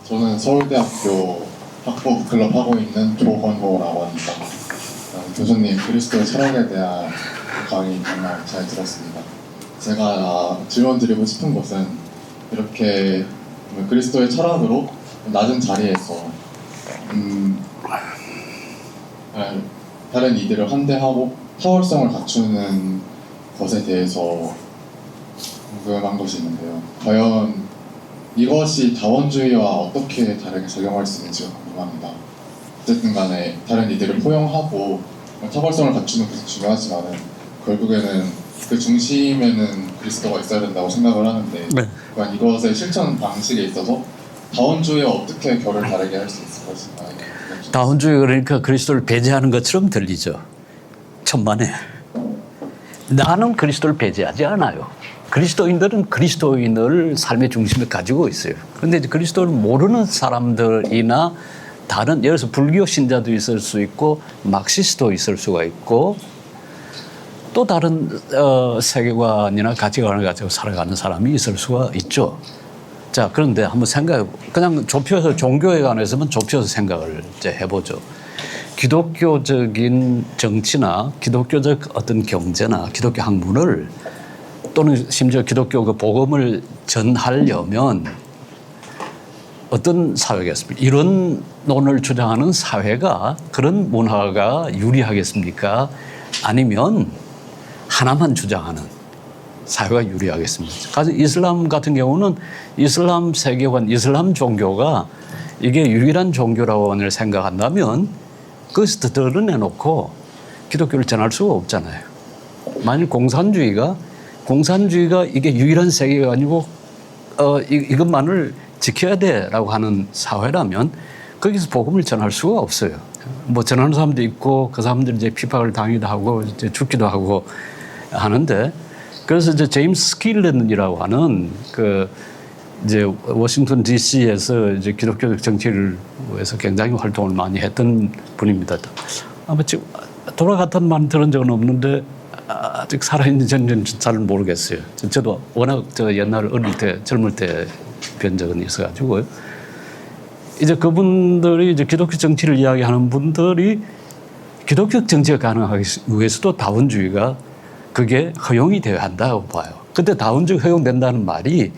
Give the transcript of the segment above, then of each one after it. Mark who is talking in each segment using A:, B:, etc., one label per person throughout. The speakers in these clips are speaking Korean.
A: 저는 서울대학교 학부 클럽 하고 있는 조건호라고 합니다. 교수님 그리스도의 철학에 대한 강의 정말 잘 들었습니다. 제가 질문 드리고 싶은 것은 이렇게 그리스도의 철학으로 낮은 자리에서 다른 이들을 환대하고 타월성을 갖추는 것에 대해서 궁금한 것이 있는데요. 과연 이것이 다원주의와 어떻게 다르게 적용할 수 있는지가 궁금합니다. 어쨌든 간에 다른 이들을 포용하고 타월성을 갖추는 것이 중요하지만 결국에는 그 중심에는 그리스도가 있어야 된다고 생각을 하는데
B: 네.
A: 과연 이것의 실천 방식에 있어서 다원주의와 어떻게 결을 다르게 할 수 있을 것인가.
B: 다원주의 그러니까 그리스도를 배제하는 것처럼 들리죠. 천만에. 나는 그리스도를 배제하지 않아요. 그리스도인들은 그리스도인을 삶의 중심에 가지고 있어요. 그런데 그리스도를 모르는 사람들이나 다른 예를 들어서 불교 신자도 있을 수 있고 막시스도 있을 수가 있고 또 다른 세계관이나 가치관을 가지고 살아가는 사람이 있을 수가 있죠. 자, 그런데 한번 그냥 좁혀서 종교에 관해서만 좁혀서 생각을 이제 해보죠. 기독교적인 정치나 기독교적 어떤 경제나 기독교 학문을 또는 심지어 기독교 그 복음을 전하려면 어떤 사회겠습니까? 이런 논을 주장하는 사회가 그런 문화가 유리하겠습니까? 아니면 하나만 주장하는 사회가 유리하겠습니다. 이슬람 같은 경우는 이슬람 세계관, 이슬람 종교가 이게 유일한 종교라고 만약 생각한다면 그것을 드러내놓고 기독교를 전할 수가 없잖아요. 만일 공산주의가 이게 유일한 세계관이고 이것만을 지켜야 돼라고 하는 사회라면 거기서 복음을 전할 수가 없어요. 뭐 전하는 사람도 있고 그 사람들이 이제 핍박을 당하기도 하고 이제 죽기도 하고 하는데 그래서 이제 제임스 스킬런이라고 하는 그 이제 워싱턴 D.C.에서 이제 기독교적 정치를 위해서 굉장히 활동을 많이 했던 분입니다. 아마 지금 돌아갔던 말 들은 적은 없는데 아직 살아있는지는 잘 모르겠어요. 저도 워낙 옛날 어릴 때 젊을 때 뵌 적은 있어가지고요. 이제 그분들이 이제 기독교 정치를 이야기하는 분들이 기독교 정치가 가능하기 위해서도 다원주의가 그게 허용이 되어야 한다고 봐요. 근데 다원주의 허용된다는 말이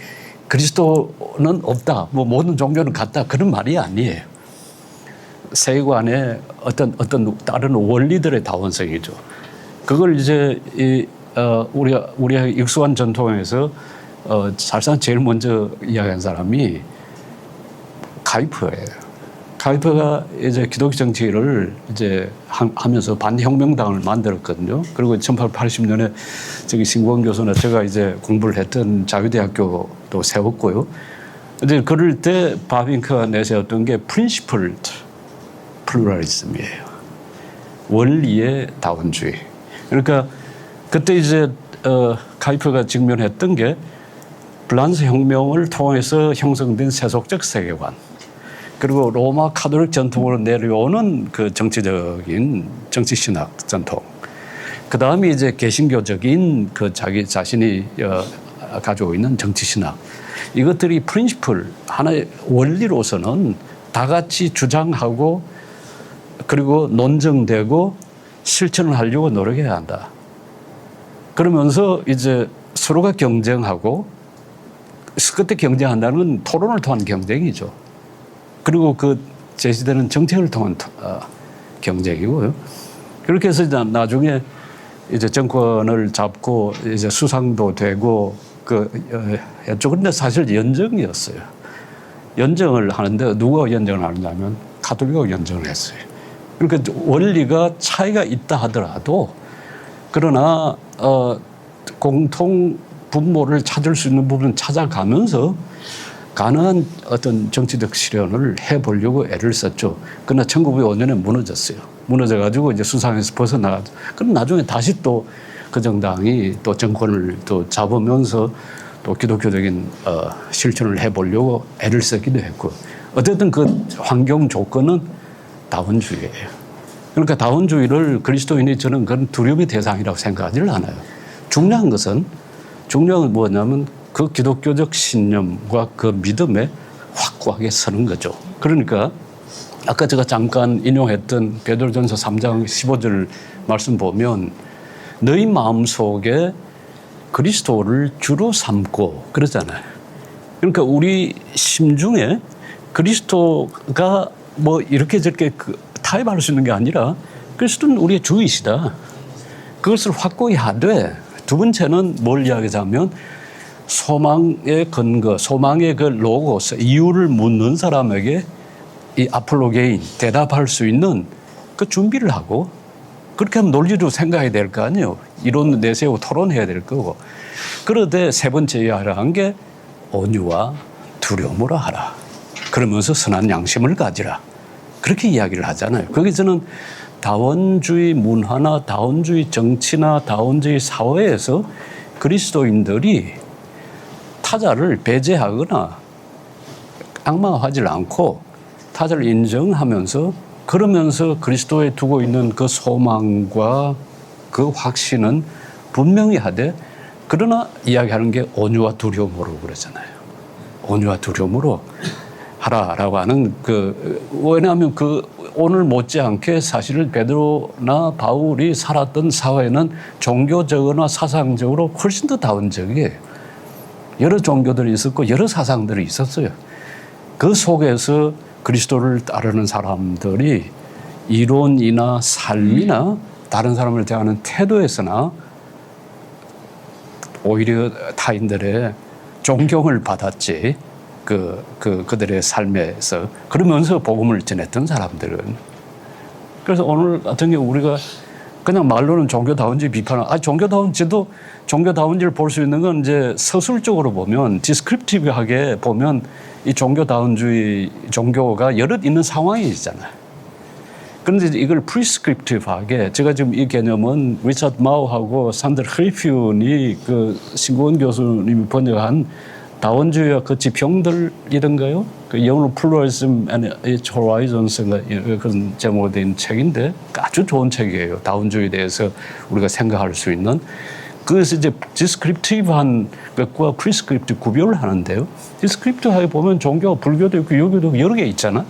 B: 그리스도는 없다, 뭐 모든 종교는 같다 그런 말이 아니에요. 세계관의 어떤 다른 원리들의 다원성이죠. 그걸 이제 우리가 익숙한 전통에서 사실상 제일 먼저 이야기한 사람이 가이퍼예요. 가이퍼가 이제 기독교 정치를 이제 하면서 반혁명당을 만들었거든요. 그리고 1880년에 저기 신구원 교수나 제가 이제 공부를 했던 자유대학교도 세웠고요. 이제 그럴 때 바빙크가 내세웠던 게 프린시플드 플루럴리즘이에요. 원리의 다원주의. 그러니까 그때 이제 가이퍼가 직면했던 게 프랑스 혁명을 통해서 형성된 세속적 세계관. 그리고 로마 카톨릭 전통으로 내려오는 그 정치적인 정치 신학 전통. 그 다음에 이제 개신교적인 그 자기 자신이 가지고 있는 정치 신학. 이것들이 프린시플, 하나의 원리로서는 다 같이 주장하고 그리고 논증되고 실천을 하려고 노력해야 한다. 그러면서 이제 서로가 경쟁하고 그때 경쟁한다는 건 토론을 통한 경쟁이죠. 그리고 그 제시되는 정책을 통한 경쟁이고요. 그렇게 해서 나중에 이제 정권을 잡고 이제 수상도 되고 했죠. 그런데 사실 연정이었어요. 연정을 하는데 누가 연정을 하느냐면 가톨릭이 연정을 했어요. 그러니까 원리가 차이가 있다 하더라도 그러나 공통 분모를 찾을 수 있는 부분은 찾아가면서 가능한 어떤 정치적 실현을 해보려고 애를 썼죠. 그러나 1905년에 무너졌어요. 무너져가지고 이제 수상에서 벗어나가지고. 그럼 나중에 다시 또 그 정당이 또 정권을 또 잡으면서 또 기독교적인 실천을 해보려고 애를 쓰기도 했고. 어쨌든 그 환경 조건은 다원주의예요. 그러니까 다원주의를 그리스도인이 저는 그런 두려움의 대상이라고 생각하지를 않아요. 중요한 것은 뭐냐면 그 기독교적 신념과 그 믿음에 확고한 확고하게 서는 거죠. 그러니까 아까 제가 잠깐 인용했던 베드로전서 3장 15절 말씀 보면 너희 마음속에 그리스도를 주로 삼고 그러잖아요. 그러니까 우리 심중에 그리스도가 뭐 이렇게 저렇게 타협할 수 있는 게 아니라 그리스도는 우리의 주이시다. 그것을 확고히 하되 두 번째는 뭘 이야기하자면 소망의 근거, 소망의 그 로고스, 이유를 묻는 사람에게 이 아폴로게인, 대답할 수 있는 그 준비를 하고 그렇게 하면 논리도 생각해야 될 거 아니에요. 이론 내세우고 토론해야 될 거고. 그런데 세 번째 이야기한 게 온유와 두려움으로 하라. 그러면서 선한 양심을 가지라. 그렇게 이야기를 하잖아요. 거기서는 다원주의 문화나 다원주의 정치나 다원주의 사회에서 그리스도인들이 타자를 배제하거나 악마하지 않고 타자를 인정하면서 그러면서 그리스도에 두고 있는 그 소망과 그 확신은 분명히 하되 그러나 이야기하는 게 온유와 두려움으로 그러잖아요. 온유와 두려움으로 하라라고 하는 왜냐하면 오늘 못지않게 사실 베드로나 바울이 살았던 사회는 종교적이나 사상적으로 훨씬 더 다원적이에요. 여러 종교들이 있었고 여러 사상들이 있었어요. 그 속에서 그리스도를 따르는 사람들이 이론이나 삶이나 다른 사람을 대하는 태도에서나 오히려 타인들의 존경을 받았지. 그들의 삶에서 그러면서 복음을 전했던 사람들은. 그래서 오늘 같은 경우 우리가 그냥 말로는 종교다운지 비판을, 종교다운지도 종교다운지를 볼 수 있는 건 이제 서술적으로 보면 디스크립티브하게 보면 이 종교다운주의 종교가 여럿 있는 상황이 있잖아요. 그런데 이걸 프리스크립티브하게 제가 지금 이 개념은 리차드 마우하고 산들 헬퓨니 신구원 교수님이 번역한 다원주의와 그 지평들이던가요? 영어로 Pluralism and its Horizons인가 그런 제목으로 된 책인데 아주 좋은 책이에요. 다원주의에 대해서 우리가 생각할 수 있는. 그래서 이제 디스크립티브한 것과 프리스크립티브 구별을 하는데요. 디스크립티브하게 보면 종교, 불교도 있고 여교도 있고 여러 개 있잖아요.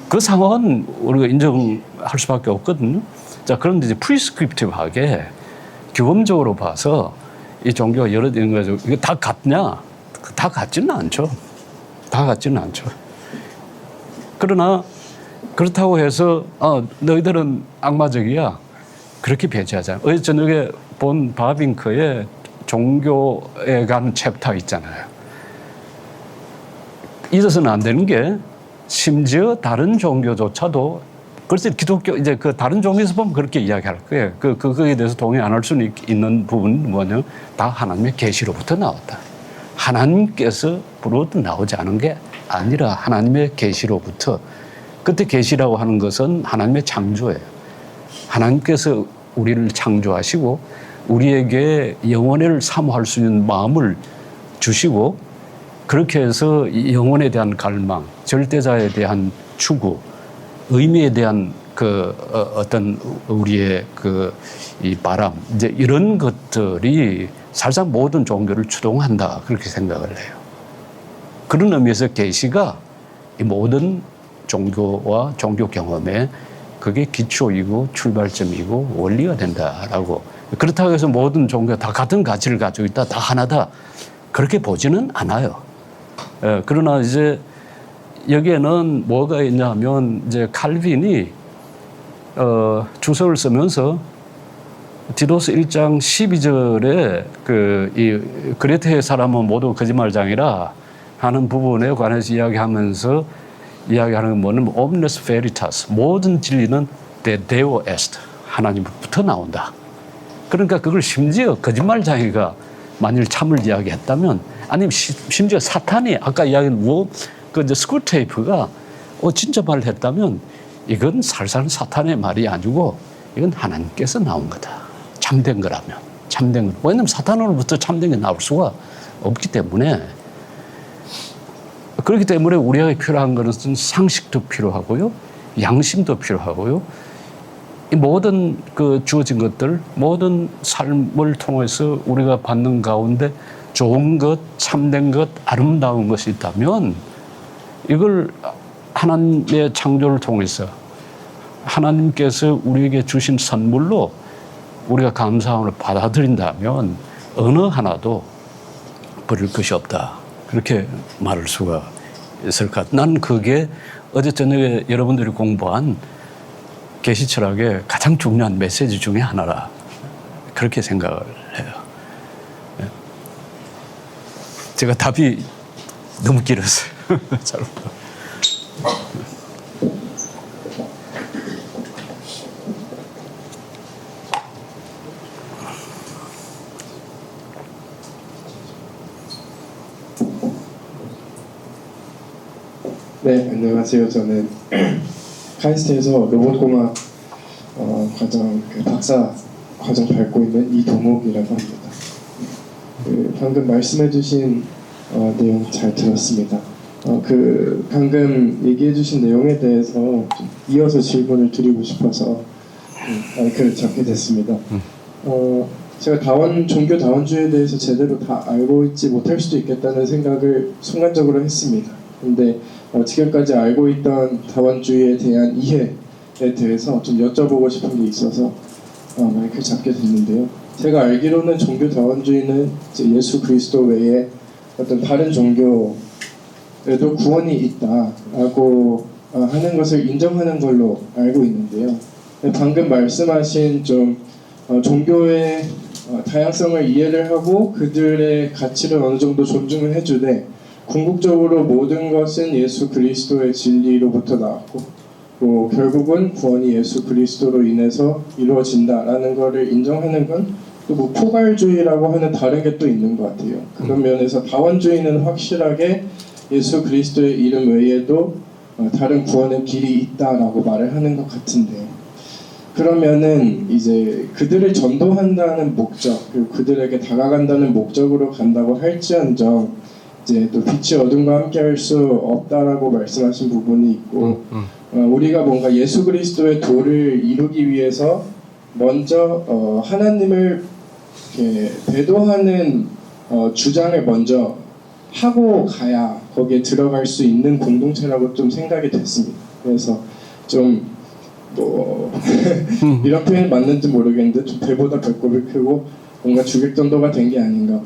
B: 그 상황은 우리가 인정할 수밖에 없거든요. 자, 그런데 이제 프리스크립티브하게 규범적으로 봐서 이 종교가 여러 개 있는 거죠. 이게 다 같냐? 다 같지는 않죠. 다 같지는 않죠. 그러나 그렇다고 해서 너희들은 악마적이야. 그렇게 배제하잖아요. 어제 저녁에 본 바빙크의 종교에 관한 챕터 있잖아요. 잊어서는 안 되는 게 심지어 다른 종교조차도 글쎄 기독교 이제 다른 종교에서 보면 그렇게 이야기할 거예요. 그거에 대해서 동의 안 할 수는 있는 부분은 뭐냐? 다 하나님의 계시로부터 나왔다. 하나님께서부터 나오지 않은 게 아니라 하나님의 계시로부터. 그때 계시라고 하는 것은 하나님의 창조예요. 하나님께서 우리를 창조하시고 우리에게 영혼을 사모할 수 있는 마음을 주시고 그렇게 해서 영혼에 대한 갈망, 절대자에 대한 추구, 의미에 대한 어떤 우리의 이 바람, 이제 이런 것들이 사실상 모든 종교를 추동한다. 그렇게 생각을 해요. 그런 의미에서 계시가 이 모든 종교와 종교 경험에 그게 기초이고 출발점이고 원리가 된다라고. 그렇다고 해서 모든 종교가 다 같은 가치를 가지고 있다, 다 하나다. 그렇게 보지는 않아요. 그러나 이제 여기에는 뭐가 있냐면 이제 칼빈이 주석을 쓰면서 디도스 1장 12절에 이 그레테의 사람은 모두 거짓말장이라 하는 부분에 관해서 이야기하면서 이야기하는 건 뭐냐면 omnes veritas, 모든 진리는 de Deo est, 하나님부터 나온다. 그러니까 그걸 심지어 거짓말장이가 만일 참을 이야기했다면 아니면 심지어 사탄이 아까 이야기한 이제 스크루테이프가 진짜 말을 했다면 이건 살살 사탄의 말이 아니고 이건 하나님께서 나온 거다. 참된 거라면. 참된 거. 왜냐하면 사탄으로부터 참된 게 나올 수가 없기 때문에 그렇기 때문에 우리에게 필요한 것은 상식도 필요하고요. 양심도 필요하고요. 이 모든 주어진 것들, 모든 삶을 통해서 우리가 받는 가운데 좋은 것, 참된 것, 아름다운 것이 있다면 이걸 하나님의 창조를 통해서 하나님께서 우리에게 주신 선물로 우리가 감사함을 받아들인다면 어느 하나도 버릴 것이 없다. 그렇게 말할 수가 있을 것 같아요. 난 그게 어제 저녁에 여러분들이 공부한 계시 철학의 가장 중요한 메시지 중에 하나라. 그렇게 생각을 해요. 제가 답이 너무 길었어요.
C: 네, 안녕하세요. 저는 카이스트에서 로봇공학 과정 박사 과정 밟고 있는 이동욱이라고 합니다. 방금 말씀해주신 내용 잘 들었습니다. 방금 얘기해주신 내용에 대해서 좀 이어서 질문을 드리고 싶어서 마이크를 잡게 됐습니다. 제가 종교 다원주의에 대해서 제대로 다 알고 있지 못할 수도 있겠다는 생각을 순간적으로 했습니다. 근데 지금까지 알고 있던 다원주의에 대한 이해에 대해서 좀 여쭤보고 싶은 게 있어서 마이크를 잡게 됐는데요. 제가 알기로는 종교 다원주의는 예수 그리스도 외에 어떤 다른 종교에도 구원이 있다라고 하는 것을 인정하는 걸로 알고 있는데요. 방금 말씀하신 종교의 다양성을 이해를 하고 그들의 가치를 어느 정도 존중을 해주되 궁극적으로 모든 것은 예수 그리스도의 진리로부터 나왔고 또 결국은 구원이 예수 그리스도로 인해서 이루어진다라는 것을 인정하는 건 또 뭐 포괄주의라고 하는 다른 게 또 있는 것 같아요. 그런 면에서 다원주의는 확실하게 예수 그리스도의 이름 외에도 다른 구원의 길이 있다라고 말을 하는 것 같은데, 그러면은 이제 그들을 전도한다는 목적 그리고 그들에게 다가간다는 목적으로 간다고 할지언정 이제 또 빛이 어둠과 함께할 수 없다라고 말씀하신 부분이 있고 우리가 뭔가 예수 그리스도의 도를 이루기 위해서 먼저 하나님을 이렇게 배도하는 주장을 먼저 하고 가야 거기에 들어갈 수 있는 공동체라고 좀 생각이 됐습니다. 그래서 좀 이런 표현이 맞는지 모르겠는데 좀 배보다 배꼽이 크고 뭔가 주객전도가 된 게 아닌가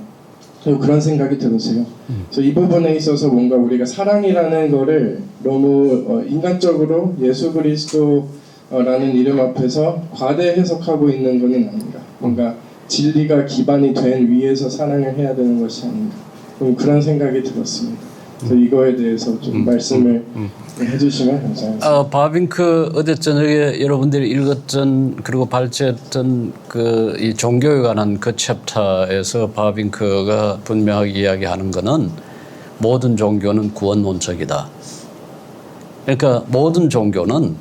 C: 그런 생각이 들으세요. 그래서 이 부분에 있어서 뭔가 우리가 사랑이라는 거를 너무 인간적으로 예수 그리스도라는 이름 앞에서 과대 해석하고 있는 것은 아닌가. 뭔가 진리가 기반이 된 위에서 사랑을 해야 되는 것이 아닌가. 그런 생각이 들었습니다. 그래서 이거에 대해서 좀 말씀을 해주시면 감사하겠습니다.
B: 바빙크 어제 저녁에 여러분들이 읽었던 그리고 발제했던 이 종교에 관한 그 챕터에서 바빙크가 분명하게 이야기하는 것은 모든 종교는 구원론적이다. 그러니까 모든 종교는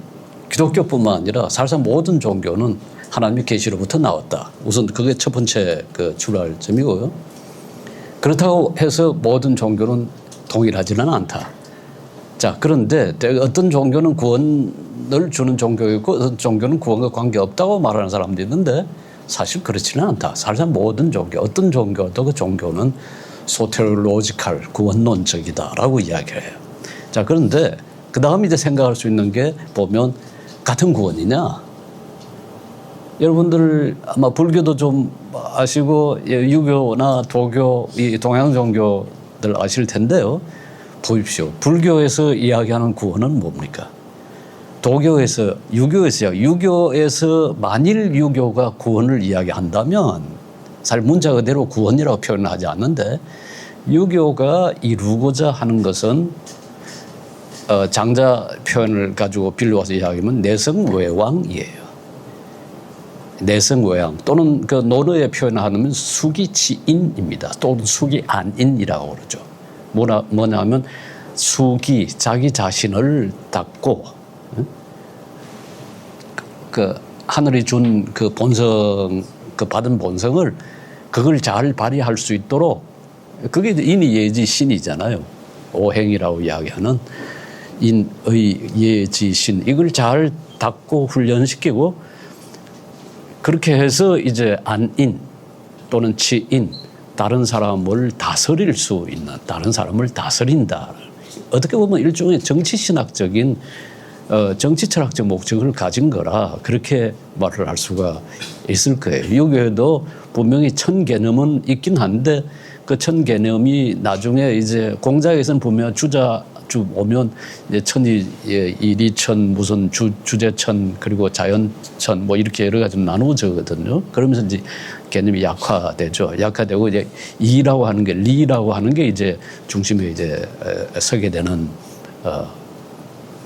B: 기독교뿐만 아니라 사실상 모든 종교는 하나님의 계시로부터 나왔다. 우선 그게 첫 번째 출발점이고요. 그렇다고 해서 모든 종교는 동일하지는 않다. 자, 그런데 어떤 종교는 구원을 주는 종교이고 어떤 종교는 구원과 관계없다고 말하는 사람도 있는데 사실 그렇지는 않다. 사실상 모든 종교, 어떤 종교도 그 종교는 소테올로지칼, 구원론적이다라고 이야기해요. 자, 그런데 그 다음 이제 생각할 수 있는 게 보면 같은 구원이냐? 여러분들 아마 불교도 좀 아시고 유교나 도교, 이 동양 종교들 아실 텐데요. 보십시오. 불교에서 이야기하는 구원은 뭡니까? 도교에서, 유교에서 만일 유교가 구원을 이야기한다면 사실 문자 그대로 구원이라고 표현을 하지 않는데 유교가 이루고자 하는 것은 장자 표현을 가지고 빌려와서 이야기하면 내성외왕이에요. 내성외왕 또는 그 논어의 표현을 하면 수기치인입니다. 또는 수기안인이라고 그러죠. 뭐냐면 수기, 자기 자신을 닦고 그 하늘이 준 그 본성, 그 받은 본성을 그걸 잘 발휘할 수 있도록 그게 인의 예지 신이잖아요. 오행이라고 이야기하는 인의 예지 신 이걸 잘 닦고 훈련시키고 그렇게 해서 이제 안인 또는 치인 다른 사람을 다스릴 수 있는, 다른 사람을 다스린다. 어떻게 보면 일종의 정치신학적인 정치철학적 목적을 가진 거라 그렇게 말을 할 수가 있을 거예요. 유교에도 분명히 천 개념은 있긴 한데 그 천 개념이 나중에 이제 공자에서는 보면 주자주 오면 이제 천이 이리천 무슨 주제천 그리고 자연천 뭐 이렇게 여러 가지 나누어지거든요. 그러면서 이제 개념이 약화되죠. 약화되고 이제 이라고 하는 게 리라고 하는 게 이제 중심에 이제 서게 되는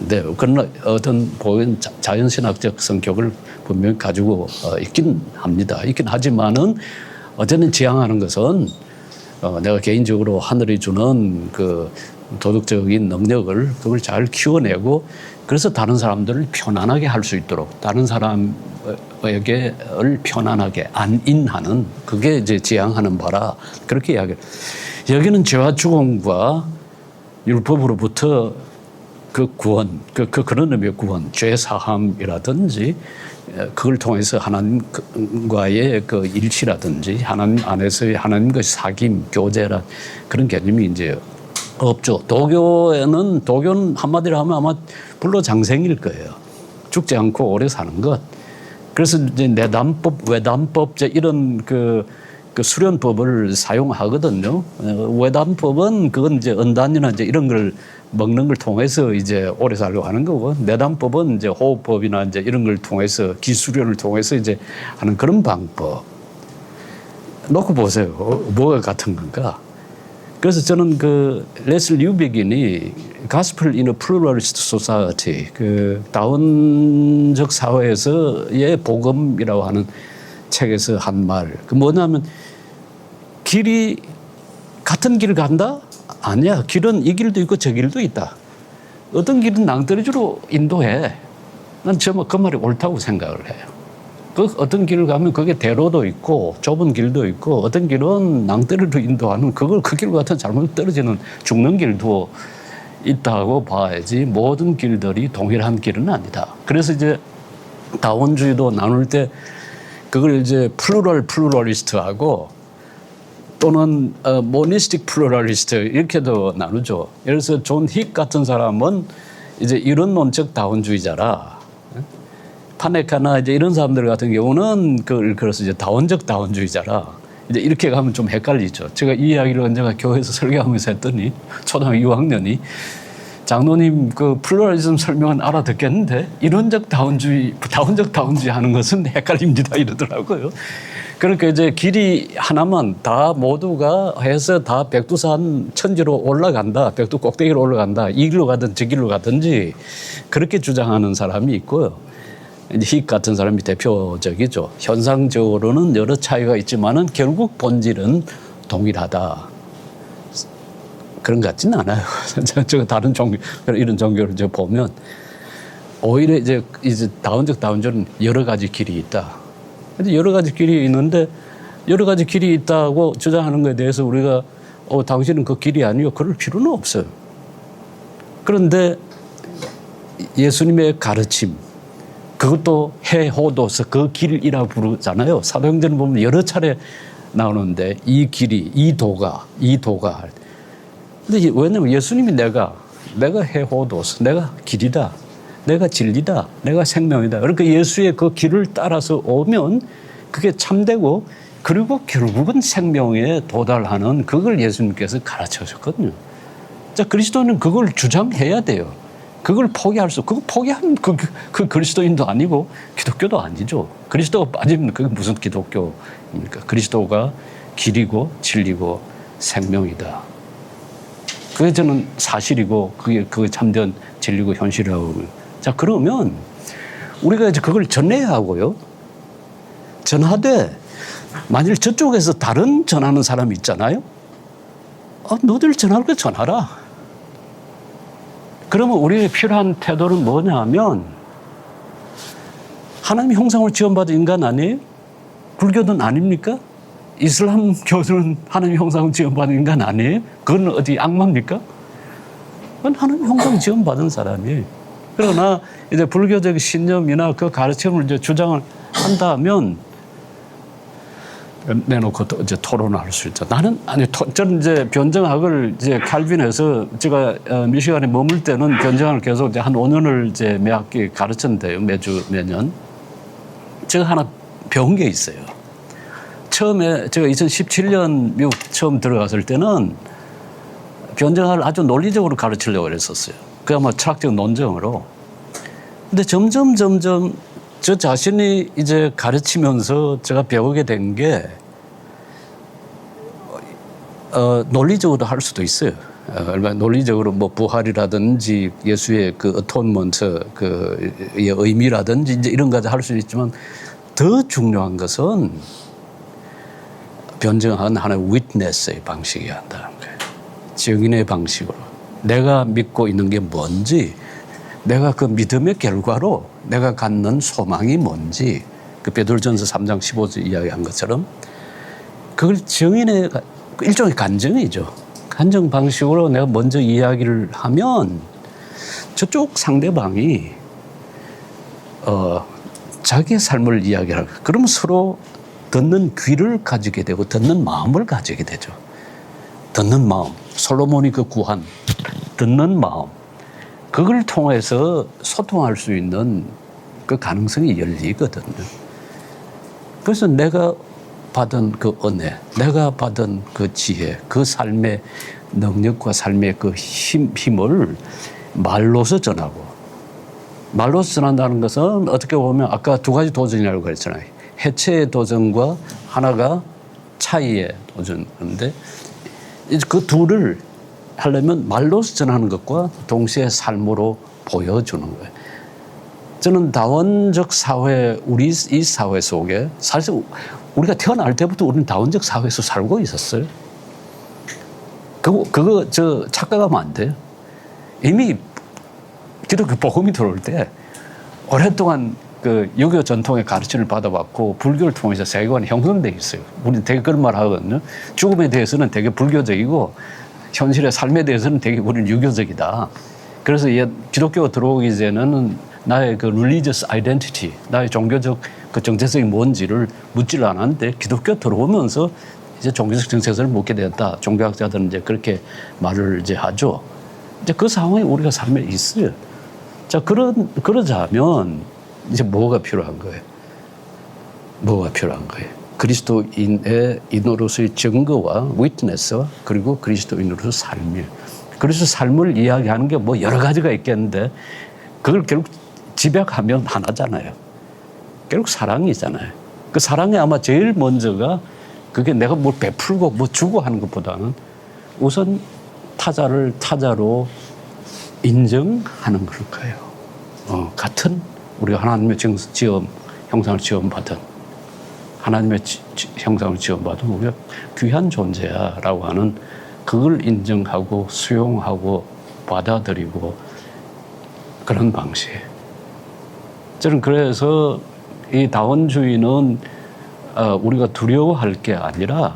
B: 네, 그러나 어떤 보이는 자연신학적 성격을 분명히 가지고 있긴 합니다. 있긴 하지만은 어쨌든 지향하는 것은 내가 개인적으로 하늘이 주는 그 도덕적인 능력을 그걸 잘 키워내고 그래서 다른 사람들을 편안하게 할 수 있도록 다른 사람에게를 편안하게 안인하는 그게 이제 지향하는 바라 그렇게 이야기를. 여기는 죄와 죽음과 율법으로부터 그 구원, 그런 의미의 구원, 죄 사함이라든지 그걸 통해서 하나님과의 그 일치라든지 하나님 안에서의 하나님과의 사귐, 교제라 그런 개념이 이제 없죠. 도교는 한마디로 하면 아마 불로장생일 거예요. 죽지 않고 오래 사는 것. 그래서 이제 내담법, 외담법 이런 그 수련법을 사용하거든요. 외담법은 그건 이제 은단이나 이제 이런 걸 먹는 걸 통해서 이제 오래 살려고 하는 거고, 내담법은 이제 호흡법이나 이제 이런 걸 통해서 기수련을 통해서 이제 하는 그런 방법. 놓고 보세요. 뭐가 같은 건가? 그래서 저는 그 레슬 뉴비긴이 Gospel in a Pluralist Society, 그 다원적 사회에서의 복음이라고 하는 책에서 한 말. 그 뭐냐면 길이 같은 길을 간다? 아니야. 길은 이 길도 있고 저 길도 있다. 어떤 길은 낭떠러지로 인도해. 난 정말 그 말이 옳다고 생각을 해요. 그 어떤 길을 가면 그게 대로도 있고 좁은 길도 있고 어떤 길은 낭떠러지로 인도하는 그 길 같은 잘못 떨어지는 죽는 길도 있다고 봐야지 모든 길들이 동일한 길은 아니다. 그래서 이제 다원주의도 나눌 때 그걸 이제 플루럴리스트하고 또는 모니스틱 플루럴리스트 이렇게도 나누죠. 예를 들어서 존 힉 같은 사람은 이제 이론론적 다원주의자라, 파네카나 이제 이런 사람들 같은 경우는 그래서 이제 다원적 다원주의자라 이제 이렇게 가면 좀 헷갈리죠. 제가 이 이야기를 언젠가 교회에서 설교하면서 했더니 초등학교 6학년이 장로님 그 플루럴리즘 설명은 알아듣겠는데 이론적 다원주의, 다원적 다원주의 하는 것은 헷갈립니다 이러더라고요. 그러니까 이제 길이 하나만 다 모두가 해서 다 백두산 천지로 올라간다, 백두 꼭대기로 올라간다, 이 길로 가든 저 길로 가든지 그렇게 주장하는 사람이 있고요. 이제 힉 같은 사람이 대표적이죠. 현상적으로는 여러 차이가 있지만은 결국 본질은 동일하다. 그런 것 같지는 않아요. 저 다른 종교, 이런 종교를 이제 보면 오히려 이제 다원적 다원주의는 여러 가지 길이 있다. 여러 가지 길이 있는데 여러 가지 길이 있다고 주장하는 것에 대해서 우리가 당신은 그 길이 아니요. 그럴 필요는 없어요. 그런데 예수님의 가르침, 그것도 해호도서 그 길이라고 부르잖아요. 사도행전을 보면 여러 차례 나오는데 이 길이, 이 도가. 근데 왜냐면 예수님이 내가 해호도서, 내가 길이다. 내가 진리다. 내가 생명이다. 그러니까 예수의 그 길을 따라서 오면 그게 참되고 그리고 결국은 생명에 도달하는 그걸 예수님께서 가르쳐 주셨거든요. 자, 그리스도는 그걸 주장해야 돼요. 그걸 그거 포기하면 그 그리스도인도 아니고 기독교도 아니죠. 그리스도가 빠지면 그게 무슨 기독교입니까? 그리스도가 길이고 진리고 생명이다. 그게 저는 사실이고 그게 참된 진리고 현실이라고. 자, 그러면 우리가 이제 그걸 전해야 하고요. 전하되 만일 저쪽에서 다른 전하는 사람이 있잖아요. 너들 전할 거 전하라. 그러면 우리에게 필요한 태도는 뭐냐면 하나님의 형상을 지원받은 인간 아니에요? 불교는 아닙니까? 이슬람 교도는 하나님의 형상을 지원받은 인간 아니에요? 그건 어디 악마입니까? 그건 하나님의 형상을 지원받은 사람이에요. 그러나 이제 불교적 신념이나 그 가르침을 이제 주장을 한다면 내놓고 또 이제 토론을 할 수 있죠. 나는 아니 저는 이제 변정학을 이제 칼빈에서 제가 미시간에 머물 때는 변정학을 계속 이제 한 5년을 이제 매 학기 가르쳤는데요. 매년 제가 하나 배운 게 있어요. 처음에 제가 2017년 미국 처음 들어갔을 때는 변정학을 아주 논리적으로 가르치려고 그랬었어요. 그야말로 철학적 논정으로. 근데 점점 저 자신이 이제 가르치면서 제가 배우게 된 게 논리적으로 할 수도 있어요. 얼마나 논리적으로 뭐 부활이라든지 예수의 그 어톤먼트 그 의미라든지 이제 이런 것까지 할 수 있지만 더 중요한 것은 변증한 하나의 위트네스의 방식이 한다는 거예요. 증인의 방식으로 내가 믿고 있는 게 뭔지, 내가 그 믿음의 결과로 내가 갖는 소망이 뭔지, 그 베드로전서 3장 15절 이야기한 것처럼 그걸 증인의 일종의 간증이죠. 간증 방식으로 내가 먼저 이야기를 하면 저쪽 상대방이 자기의 삶을 이야기하고, 그러면 서로 듣는 귀를 가지게 되고 듣는 마음을 가지게 되죠. 듣는 마음, 솔로몬이 그 구한 듣는 마음, 그걸 통해서 소통할 수 있는 그 가능성이 열리거든요. 그래서 내가 받은 그 은혜, 내가 받은 그 지혜, 그 삶의 능력과 삶의 그 힘을 말로서 전하고, 말로서 전한다는 것은 어떻게 보면 아까 두 가지 도전이라고 그랬잖아요. 해체의 도전과 하나가 차이의 도전인데, 그 둘을 하려면 말로서 전하는 것과 동시에 삶으로 보여주는 거예요. 저는 다원적 사회, 우리 이 사회 속에 사실 우리가 태어날 때부터 우리는 다원적 사회에서 살고 있었어요. 그거 저 착각하면 안 돼요. 이미 기독교 복음이 들어올 때 오랫동안 그 유교 전통의 가르침을 받아봤고 불교를 통해서 세계관이 형성돼 있어요. 우리는 되게 그런 말 하거든요. 죽음에 대해서는 되게 불교적이고 현실의 삶에 대해서는 되게 우리는 유교적이다. 그래서 기독교가 들어오기 전에는 나의 그 religious identity, 나의 종교적 그 정체성이 뭔지를 묻지를 않았는데 기독교 들어오면서 이제 종교적 정체성을 묻게 되었다. 종교학자들은 이제 그렇게 말을 이제 하죠. 이제 그 상황이 우리가 삶에 있어요. 자, 그러자면 이제 뭐가 필요한 거예요? 뭐가 필요한 거예요? 그리스도인의 인으로서의 증거와 위트네스와 그리고 그리스도인으로서 삶이에요. 그래서 삶을 이야기하는 게 뭐 여러 가지가 있겠는데 그걸 결국 집약하면 하나잖아요. 결국 사랑이잖아요. 그 사랑이 아마 제일 먼저가 그게 내가 뭘 베풀고 뭐 주고 하는 것보다는 우선 타자를 타자로 인정하는 걸 거예요. 같은 우리가 하나님의 형상을 지음받은 하나님의 형상을 지음받은 우리가 귀한 존재야라고 하는 그걸 인정하고 수용하고 받아들이고 그런 방식. 저는 그래서 이 다원주의는 우리가 두려워할 게 아니라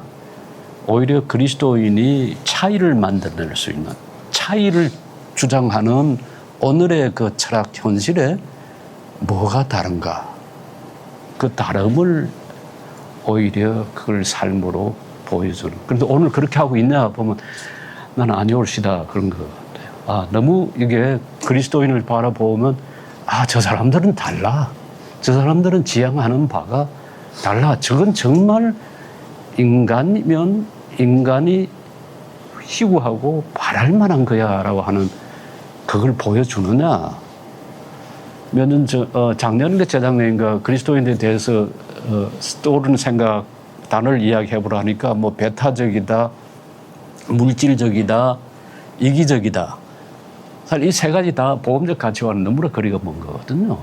B: 오히려 그리스도인이 차이를 만들어낼 수 있는, 차이를 주장하는 오늘의 그 철학 현실에 뭐가 다른가, 그 다름을 오히려 그걸 삶으로 보여주는. 그런데 오늘 그렇게 하고 있냐 보면 나는 아니올시다 그런 것 같아요. 너무 이게 그리스도인을 바라보면 저 사람들은 달라. 저 사람들은 지향하는 바가 달라. 저건 정말 인간이면 인간이 희구하고 바랄 만한 거야 라고 하는 그걸 보여주느냐. 몇 년 작년인가 재작년인가 그리스도인에 대해서 떠오르는 생각 단어를 이야기해보라 하니까 뭐 배타적이다, 물질적이다, 이기적이다. 사실 이 세 가지 다 복음적 가치와는 너무나 거리가 먼 거거든요.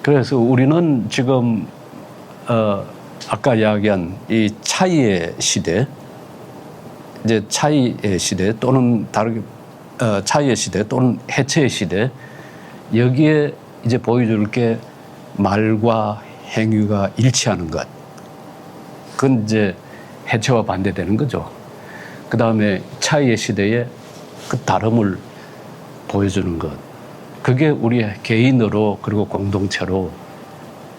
B: 그래서 우리는 지금 아까 이야기한 이 차이의 시대, 이제 차이의 시대 또는 다르게 차이의 시대 또는 해체의 시대, 여기에 이제 보여줄 게 말과 행위가 일치하는 것. 그건 이제 해체와 반대되는 거죠. 그 다음에 차이의 시대에 그 다름을 보여주는 것. 그게 우리 개인으로 그리고 공동체로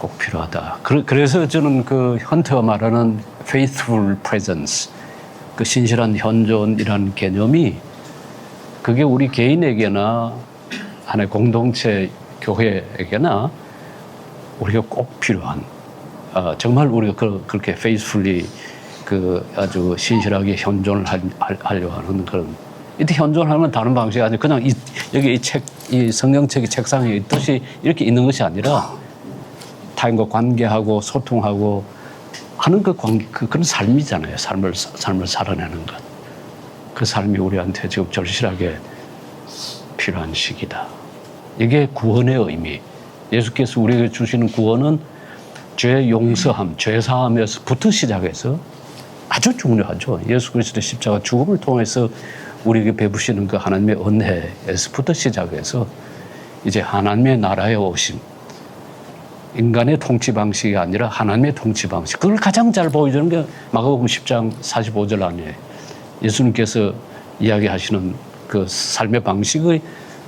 B: 꼭 필요하다. 그래서 저는 그 헌트가 말하는 faithful presence, 그 신실한 현존이라는 개념이 그게 우리 개인에게나 하나의 공동체 교회에게나 우리가 꼭 필요한 정말 우리가 그렇게 faithfully 그 아주 신실하게 현존을 하려 하는 그런 이때 현존하는 다른 방식이 아니라 그냥 여기 이 성경책의 책상에 있듯이 이렇게 있는 것이 아니라 타인과 관계하고 소통하고 하는 그 관계 그런 삶이잖아요. 삶을 살아내는 것. 그 삶이 우리한테 지금 절실하게 필요한 시기다. 이게 구원의 의미. 예수께서 우리에게 주시는 구원은 죄 용서함, 죄 사함에서부터 시작해서 아주 중요하죠. 예수 그리스도의 십자가 죽음을 통해서 우리에게 베푸시는 그 하나님의 은혜에서부터 시작해서 이제 하나님의 나라에 오심. 인간의 통치 방식이 아니라 하나님의 통치 방식. 그걸 가장 잘 보여주는 게 마가복음 10장 45절 아니에요. 예수님께서 이야기하시는 그 삶의 방식을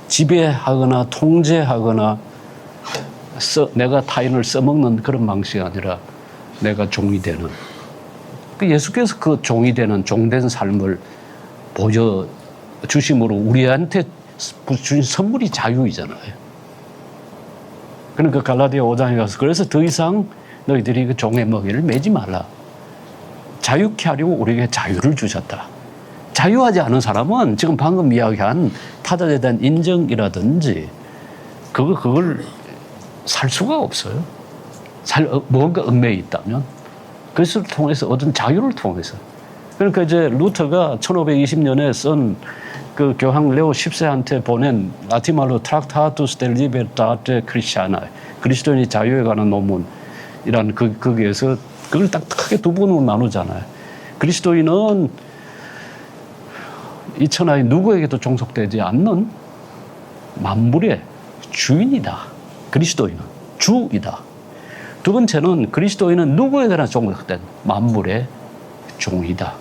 B: 지배하거나 통제하거나 내가 타인을 써먹는 그런 방식이 아니라 내가 종이 되는. 예수께서 그 종이 되는 종된 삶을 보여주심으로 우리한테 주신 선물이 자유이잖아요. 그러니까 갈라디아 5장에 가서 그래서 더 이상 너희들이 그 종의 멍에를 매지 말라. 자유케 하려고 우리에게 자유를 주셨다. 자유하지 않은 사람은 지금 방금 이야기한 타자에 대한 인정이라든지 그걸 살 수가 없어요. 뭔가 얽매여 있다면 그것을 통해서 얻은 자유를 통해서. 그러니까 이제 루터가 1520년에 쓴 그 교황 레오 10세한테 보낸 라틴말로 트락타투스 델 리베르타테 크리스티아나 그리스도인의 자유에 관한 논문이라는 거기에서 그걸 딱 크게 두 부분으로 나누잖아요. 그리스도인은 이 천하의 누구에게도 종속되지 않는 만물의 주인이다. 그리스도인은 주이다. 두 번째는 그리스도인은 누구에게나 종속된 만물의 종이다.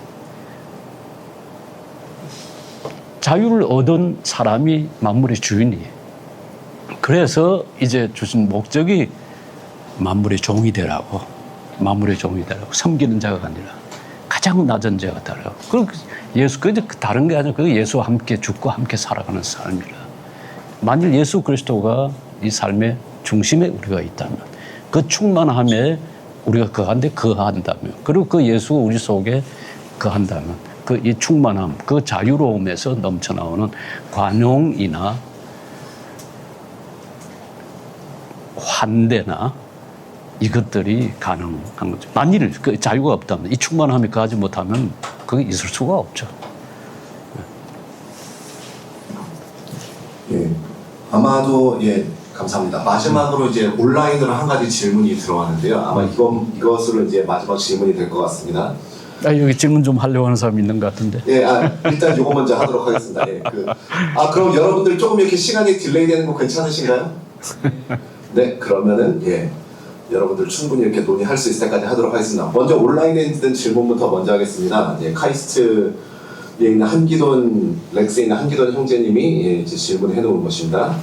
B: 자유를 얻은 사람이 만물의 주인이에요. 그래서 이제 주신 목적이 만물의 종이 되라고, 만물의 종이 되라고, 섬기는 자가 아니라 가장 낮은 자가 되라고. 다른 게 아니라 그 예수와 함께 죽고 함께 살아가는 삶이라. 만일 예수 그리스도가 이 삶의 중심에 우리가 있다면, 그 충만함에 우리가 거한다면, 그리고 그 예수가 우리 속에 거한다면, 그 이 충만함, 그 자유로움에서 넘쳐나오는 관용이나 환대나 이것들이 가능한 거죠. 만일 그 자유가 없다면, 이 충만함이 거하지 못하면 그게 있을 수가 없죠.
D: 예, 아마도 감사합니다. 마지막으로 이제 온라인으로 한 가지 질문이 들어왔는데요. 아마 이것으로 이제 마지막 질문이 될 것 같습니다.
B: 여기 질문 좀 하려고 하는 사람이 있는 것 같은데.
D: 일단 이거 먼저 하도록 하겠습니다. 그럼 여러분들 조금 이렇게 시간이 딜레이 되는 거 괜찮으신가요? 네, 그러면은 여러분들 충분히 이렇게 논의할 수 있을 때까지 하도록 하겠습니다. 먼저 온라인에 있는 질문부터 먼저 하겠습니다. 카이스트에 있는 한기돈, 렉스에 있는 한기돈 형제님이 질문을 해놓은 것입니다.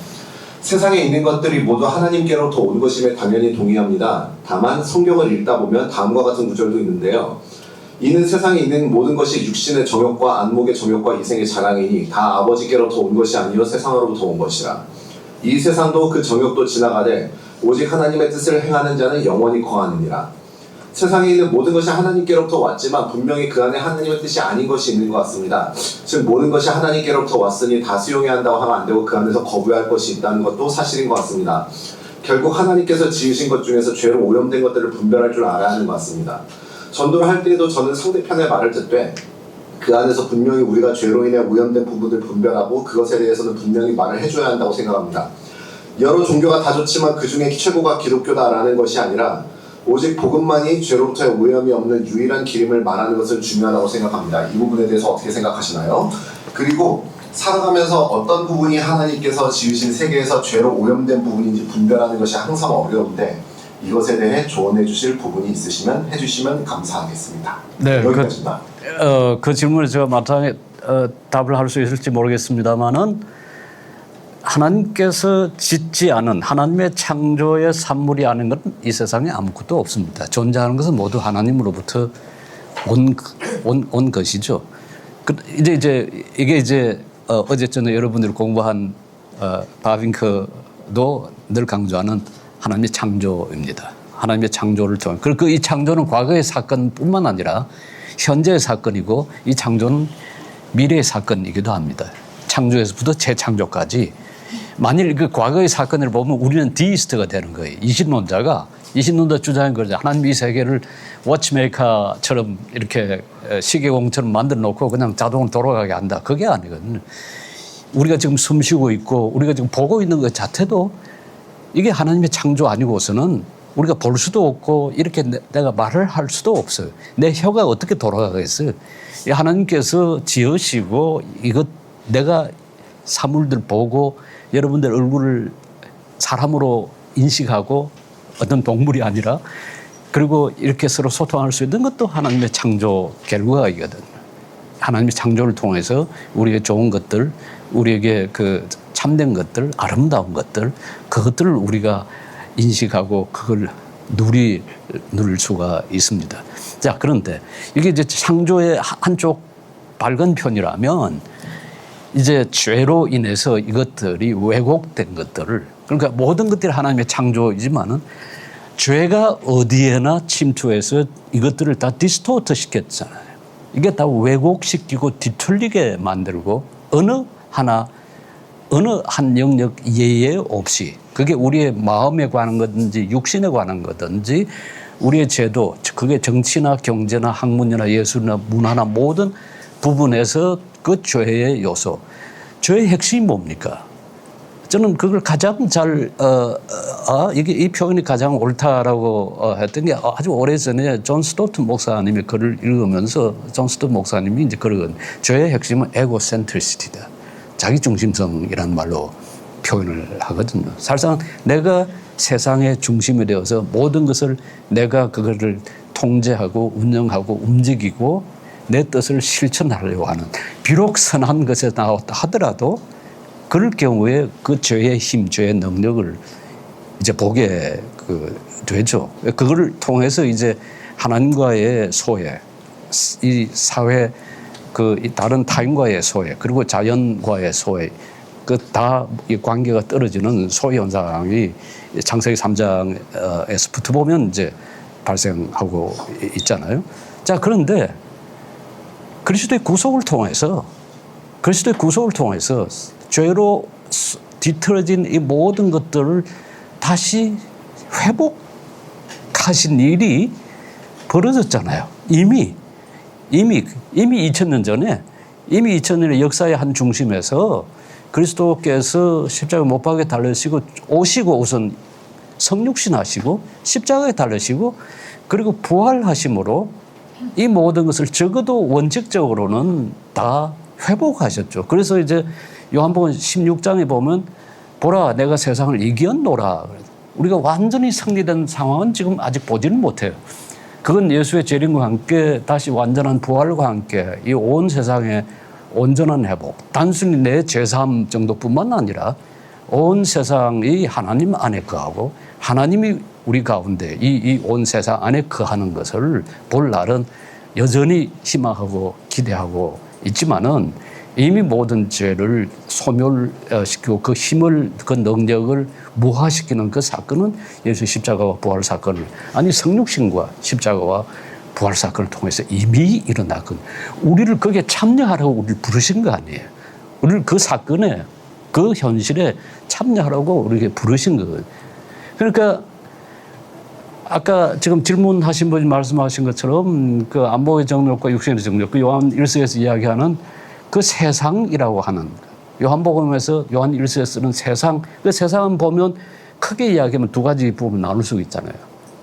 D: 세상에 있는 것들이 모두 하나님께로부터 온 것임에 당연히 동의합니다. 다만 성경을 읽다 보면 다음과 같은 구절도 있는데요. 이는 세상에 있는 모든 것이 육신의 정욕과 안목의 정욕과 이생의 자랑이니 다 아버지께로부터 온 것이 아니요 세상으로부터 온 것이라. 이 세상도 그 정욕도 지나가되 오직 하나님의 뜻을 행하는 자는 영원히 거하느니라. 세상에 있는 모든 것이 하나님께로부터 왔지만 분명히 그 안에 하나님의 뜻이 아닌 것이 있는 것 같습니다. 즉 모든 것이 하나님께로부터 왔으니 다 수용해야 한다고 하면 안 되고 그 안에서 거부해야 할 것이 있다는 것도 사실인 것 같습니다. 결국 하나님께서 지으신 것 중에서 죄로 오염된 것들을 분별할 줄 알아야 하는 것 같습니다. 전도를 할 때에도 저는 상대편의 말을 듣되 그 안에서 분명히 우리가 죄로 인해 오염된 부분을 분별하고 그것에 대해서는 분명히 말을 해줘야 한다고 생각합니다. 여러 종교가 다 좋지만 그 중에 최고가 기독교다라는 것이 아니라 오직 복음만이 죄로부터의 오염이 없는 유일한 길임을 말하는 것은 중요하다고 생각합니다. 이 부분에 대해서 어떻게 생각하시나요? 그리고 살아가면서 어떤 부분이 하나님께서 지으신 세계에서 죄로 오염된 부분인지 분별하는 것이 항상 어려운데 이것에 대해 조언해 주실 부분이 있으시면 해주시면 감사하겠습니다.
B: 네,
D: 여기까지입니다.
B: 그 질문에 제가 마땅히 답을 할 수 있을지 모르겠습니다만은 하나님께서 짓지 않은 하나님의 창조의 산물이 아닌 건 이 세상에 아무것도 없습니다. 존재하는 것은 모두 하나님으로부터 온 것이죠. 이게 어제 전에 여러분들이 공부한 바빙크도 늘 강조하는 하나님의 창조입니다. 하나님의 창조를 통해. 그리고 이 창조는 과거의 사건뿐만 아니라 현재의 사건이고 이 창조는 미래의 사건이기도 합니다. 창조에서부터 재창조까지. 만일 그 과거의 사건을 보면 우리는 디이스트가 되는 거예요. 이신론자 주장인 거죠. 하나님이 이 세계를 워치메이커처럼 이렇게 시계공처럼 만들어 놓고 그냥 자동으로 돌아가게 한다. 그게 아니거든요. 우리가 지금 숨 쉬고 있고 우리가 지금 보고 있는 것 자체도 이게 하나님의 창조 아니고서는 우리가 볼 수도 없고 이렇게 내가 말을 할 수도 없어요. 내 혀가 어떻게 돌아가겠어요. 하나님께서 지으시고 이것 내가 사물들 보고 여러분들 얼굴을 사람으로 인식하고 어떤 동물이 아니라 그리고 이렇게 서로 소통할 수 있는 것도 하나님의 창조 결과이거든요. 하나님의 창조를 통해서 우리의 좋은 것들, 우리에게 그 참된 것들, 아름다운 것들, 그것들을 우리가 인식하고 그걸 누릴 수가 있습니다. 자, 그런데 이게 이제 창조의 한쪽 밝은 편이라면 이제 죄로 인해서 이것들이 왜곡된 것들을 그러니까 모든 것들이 하나님의 창조이지만은 죄가 어디에나 침투해서 이것들을 다 디스토트 시켰잖아요. 이게 다 왜곡시키고 뒤틀리게 만들고 어느 한 영역 예외 없이 그게 우리의 마음에 관한 거든지 육신에 관한 거든지 우리의 제도 그게 정치나 경제나 학문이나 예술이나 문화나 모든 부분에서 그 죄의 요소, 죄의 핵심이 뭡니까? 저는 그걸 가장 잘, 이게 이 표현이 가장 옳다라고 했던 게 아주 오래전에 존 스토트 목사님의 글을 읽으면서 존 스토트 목사님이 이제 그러거든요. 죄의 핵심은 에고센트리시티다. 자기중심성이라는 말로 표현을 하거든요. 사실상 내가 세상의 중심이 되어서 모든 것을 내가 그거를 통제하고 운영하고 움직이고 내 뜻을 실천하려고 하는 비록 선한 것에 나왔다 하더라도 그럴 경우에 그 죄의 힘, 죄의 능력을 이제 보게 되죠. 그걸 통해서 이제 하나님과의 소외, 이 사회 이 다른 타인과의 소외, 그리고 자연과의 소외, 다 이 관계가 떨어지는 소외 현상이 창세기 3장에서부터 보면 이제 발생하고 있잖아요. 자, 그런데 그리스도의 구속을 통해서 죄로 뒤틀어진 이 모든 것들을 다시 회복하신 일이 벌어졌잖아요. 이미 2000년 전에 이미 2000년의 역사의 한 중심에서 그리스도께서 십자가에 못 박에 달리시고 오시고 우선 성육신 하시고 십자가에 달리시고 그리고 부활하심으로 이 모든 것을 적어도 원칙적으로는 다 회복하셨죠. 그래서 이제 요한복음 16장에 보면 보라 내가 세상을 이겼노라. 우리가 완전히 승리된 상황은 지금 아직 보지는 못해요. 그건 예수의 재림과 함께 다시 완전한 부활과 함께 이 온 세상의 온전한 회복, 단순히 내 죄사함 정도뿐만 아니라 온 세상이 하나님 안에 거하고 하나님이 우리 가운데 이 온 세상 안에 거하는 것을 볼 날은 여전히 희망하고 기대하고 있지만은 이미 모든 죄를 소멸시키고 그 힘을 그 능력을 무화시키는 그 사건은 예수 십자가와 부활 사건을 아니 성육신과 십자가와 부활 사건을 통해서 이미 일어났거든요. 우리를 거기에 참여하라고 우리를 부르신 거 아니에요. 우리를 그 사건에 그 현실에 참여하라고 우리에게 부르신 거거든요. 그러니까 아까 지금 질문하신 분이 말씀하신 것처럼 그 안목의 정욕과 육신의 정욕, 그 요한 1서에서 이야기하는 그 세상이라고 하는 요한복음에서 요한 1서에 쓰는 세상, 그 세상은 보면 크게 이야기하면 두 가지 부분 나눌 수 있잖아요.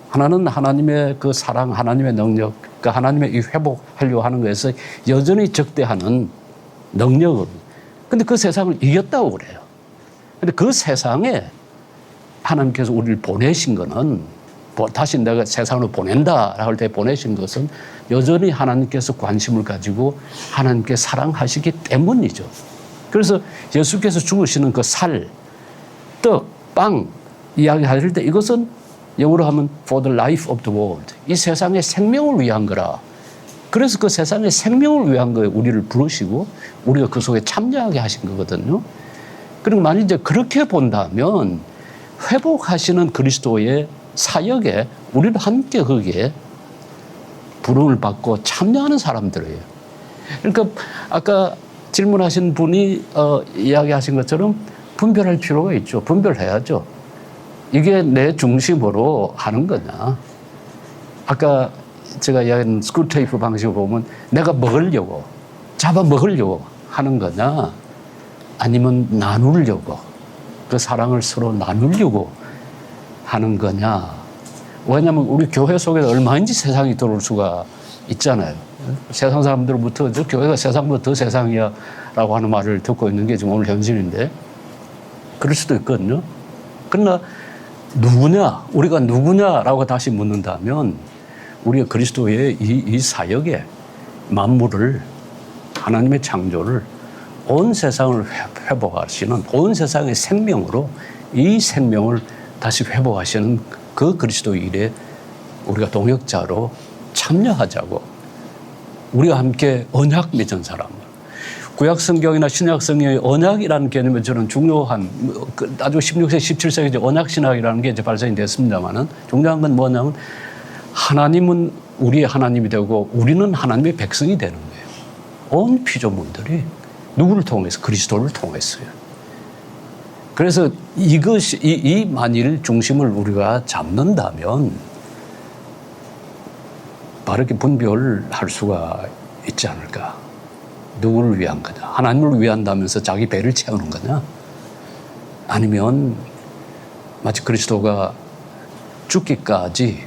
B: 하나는 하나님의 그 사랑, 하나님의 능력, 그 하나님의 이 회복하려고 하는 것에서 여전히 적대하는 능력을. 근데 그 세상을 이겼다고 그래요. 근데 그 세상에 하나님께서 우리를 보내신 거는 다시 내가 세상으로 보낸다 할 때 보내신 것은 여전히 하나님께서 관심을 가지고 하나님께 사랑하시기 때문이죠. 그래서 예수께서 죽으시는 그 살, 떡, 빵 이야기하실 때 이것은 영어로 하면 for the life of the world. 이 세상의 생명을 위한 거라. 그래서 그 세상의 생명을 위한 거에 우리를 부르시고 우리가 그 속에 참여하게 하신 거거든요. 그리고 만약 이제 그렇게 본다면 회복하시는 그리스도의 사역에 우리도 함께 거기에 부름을 받고 참여하는 사람들이에요. 그러니까 아까 질문하신 분이 이야기하신 것처럼 분별할 필요가 있죠. 분별해야죠. 이게 내 중심으로 하는 거냐. 아까 제가 이야기한 스쿨테이프 방식을 보면 내가 먹으려고, 잡아먹으려고 하는 거냐, 아니면 나누려고, 그 사랑을 서로 나누려고 하는 거냐. 왜냐하면 우리 교회 속에 얼마인지 세상이 들어올 수가 있잖아요. 세상 사람들부터 저 교회가 세상보다 더 세상이야 라고 하는 말을 듣고 있는 게 지금 오늘 현실인데 그럴 수도 있거든요. 그러나 누구냐, 우리가 누구냐라고 다시 묻는다면 우리가 그리스도의 이 사역에 만물을, 하나님의 창조를, 온 세상을 회복하시는, 온 세상의 생명으로 이 생명을 다시 회복하시는 그 그리스도의 일에 우리가 동역자로 참여하자고. 우리가 함께 언약 맺은 사람. 구약 성경이나 신약 성경의 언약이라는 개념은 저는 중요한, 아주 16세, 17세기 언약 신학이라는 게 이제 발전이 됐습니다만은 중요한 건 뭐냐면 하나님은 우리의 하나님이 되고 우리는 하나님의 백성이 되는 거예요. 온 피조물들이 누구를 통해서? 그리스도를 통했어요. 그래서 이것이, 이 만일 중심을 우리가 잡는다면 바르게 분별할 수가 있지 않을까. 누구를 위한 거냐? 하나님을 위한다면서 자기 배를 채우는 거냐? 아니면 마치 그리스도가 죽기까지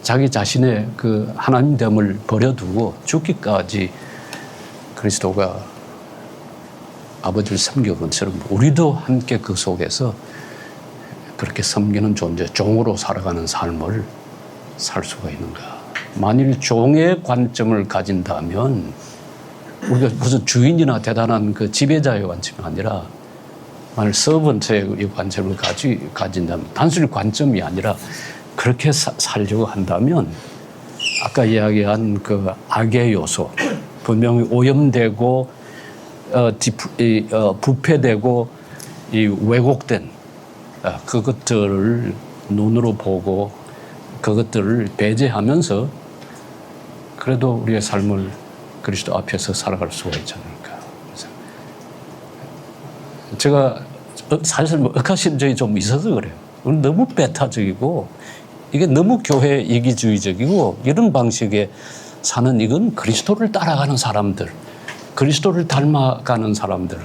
B: 자기 자신의 그 하나님됨을 버려두고 죽기까지 그리스도가 아버지를 섬겨본 것처럼 우리도 함께 그 속에서 그렇게 섬기는 존재, 종으로 살아가는 삶을 살 수가 있는가. 만일 종의 관점을 가진다면 우리가 무슨 주인이나 대단한 그 지배자의 관점이 아니라 만일 서번트의 관점을 가진다면 단순히 관점이 아니라 그렇게 살려고 한다면 아까 이야기한 그 악의 요소, 분명히 오염되고 부패되고 이 왜곡된 그것들을 눈으로 보고 그것들을 배제하면서 그래도 우리의 삶을 그리스도 앞에서 살아갈 수가 있지 않을까. 제가 사실 억하심정이 좀 있어서 그래요. 너무 배타적이고 이게 너무 교회 이기주의적이고 이런 방식의 사는 이건 그리스도를 따라가는 사람들, 그리스도를 닮아가는 사람들,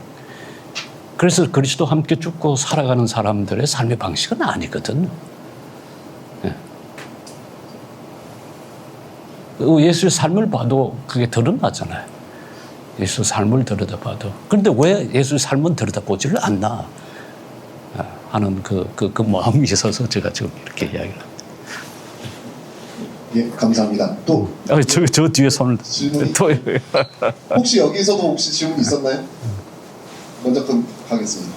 B: 그래서 그리스도 함께 죽고 살아가는 사람들의 삶의 방식은 아니거든. 예수의 삶을 봐도 그게 드러나잖아요. 예수 삶을 들여다봐도. 그런데 왜 예수의 삶은 들여다보지를 않나 하는 그 마음이 있어서 제가 지금 이렇게 이야기를 합니다.
E: 예, 감사합니다. 또
B: 저 뒤에 손을
E: 질문이
B: 또
E: 혹시 여기서도 혹시 질문 있었나요? 먼저 하겠습니다.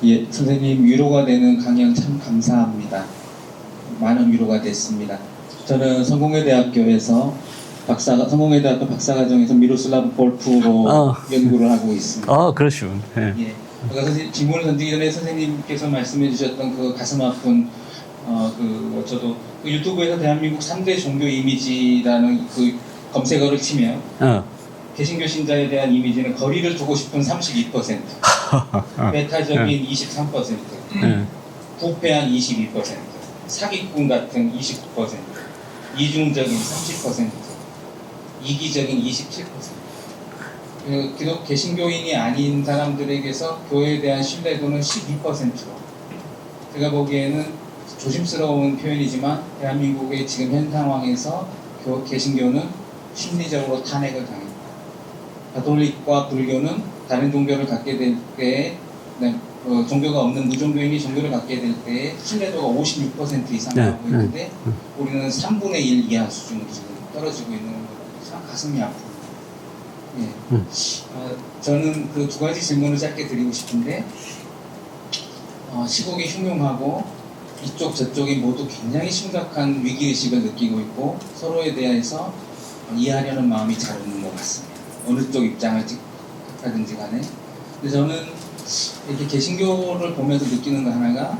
F: 예, 선생님 위로가 되는 강연 참 감사합니다. 많은 위로가 됐습니다. 저는 성공회대학교에서 성공회대학교 박사과정에서 미로슬라브 볼프로 연구를 하고 있습니다.
B: 그러시군. 예.
F: 예. 그러니까 선생님 질문을 던지기 전에 선생님께서 말씀해 주셨던 그 가슴 아픈 저도 그 유튜브에서 대한민국 3대 종교 이미지라는 그 검색어를 치면 개신교 신자에 대한 이미지는 거리를 두고 싶은 32%, 배타적인 23%, 부패한 22%, 사기꾼 같은 29%, 이중적인 30%, 이기적인 27%. 기독 개신교인이 아닌 사람들에게서 교회에 대한 신뢰도는 12%로. 제가 보기에는 조심스러운 표현이지만 대한민국의 지금 현 상황에서 개신교는 심리적으로 탄핵을 당했다. 가톨릭과 불교는 다른 종교를 갖게 될 때 종교가 없는 무종교인이 종교를 갖게 될 때 신뢰도가 56% 이상
B: 네,
F: 나오고 있는데 우리는 3분의 1 이하 수준으로 지금 떨어지고 있는 거 참 가슴이 아픕니다. 예. 저는 그 두 가지 질문을 짧게 드리고 싶은데 시국이 흉흉하고 이쪽 저쪽이 모두 굉장히 심각한 위기의식을 느끼고 있고 서로에 대해서 이해하려는 마음이 잘 없는 것 같습니다. 어느 쪽 입장을 택하든지 간에. 근데 저는 이렇게 개신교를 보면서 느끼는 거 하나가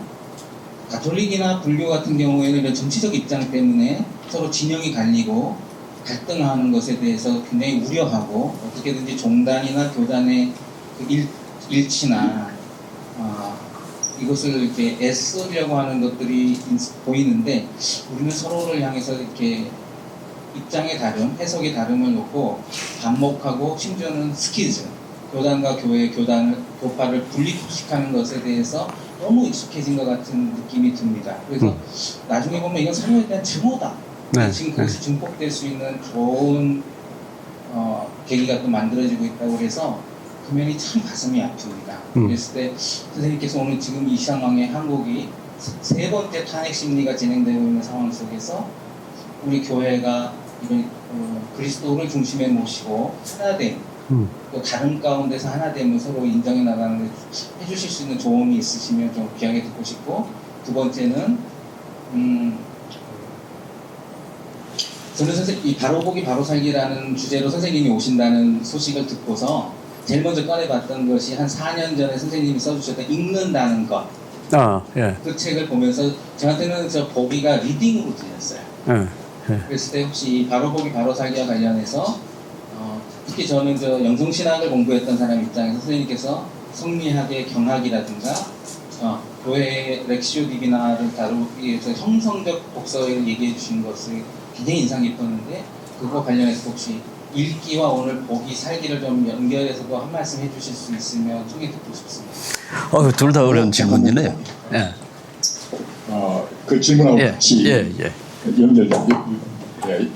F: 가톨릭이나 불교 같은 경우에는 이런 정치적 입장 때문에 서로 진영이 갈리고 갈등하는 것에 대해서 굉장히 우려하고 어떻게든지 종단이나 교단의 그 일치나 이것을 이렇게 애쓰려고 하는 것들이 보이는데 우리는 서로를 향해서 이렇게 입장의 다름, 해석의 다름을 놓고 반목하고 심지어는 스키즈, 교단과 교파를 분리식하는 것에 대해서 너무 익숙해진 것 같은 느낌이 듭니다. 그래서 나중에 보면 이건 서로에 대한 증오다.
B: 네,
F: 지금 그것이 증폭될 수 있는 좋은 계기가 또 만들어지고 있다고 해서 그 면이 참 가슴이 아픕니다. 그랬을 때 선생님께서 오늘 지금 이 상황에 한국이 세 번째 탄핵 심리가 진행되고 있는 상황 속에서 우리 교회가 이런 그리스도를 중심에 모시고 하나됨, 또 다른 가운데서 하나됨을 서로 인정해 나가는 데 해주실 수 있는 조언이 있으시면 좀 귀하게 듣고 싶고, 두 번째는 저는 이 바로보기 바로살기라는 주제로 선생님이 오신다는 소식을 듣고서 제일 먼저 꺼내봤던 것이 한 4년 전에 선생님이 써주셨던 읽는다는 것.
B: 예.
F: 그 책을 보면서 저한테는 저 보기가 리딩으로 들렸어요. 그랬을 때 혹시 바로보기 바로살기와 관련해서 특히 저는 저 영성신학을 공부했던 사람 입장에서 선생님께서 성리학의 경학이라든가 교회의 렉시오 디비나를 다루기 위해서 형성적 독서를 얘기해 주신 것을 굉장히 인상 깊었는데 그거 관련해서 혹시 읽기와 오늘 보기 살기를 좀 연결해서도 한 말씀 해주실 수 있으면 소개 듣고 싶습니다.
B: 둘 다 어려운 질문이네요. 예.
G: 그 질문하고 같이 연결된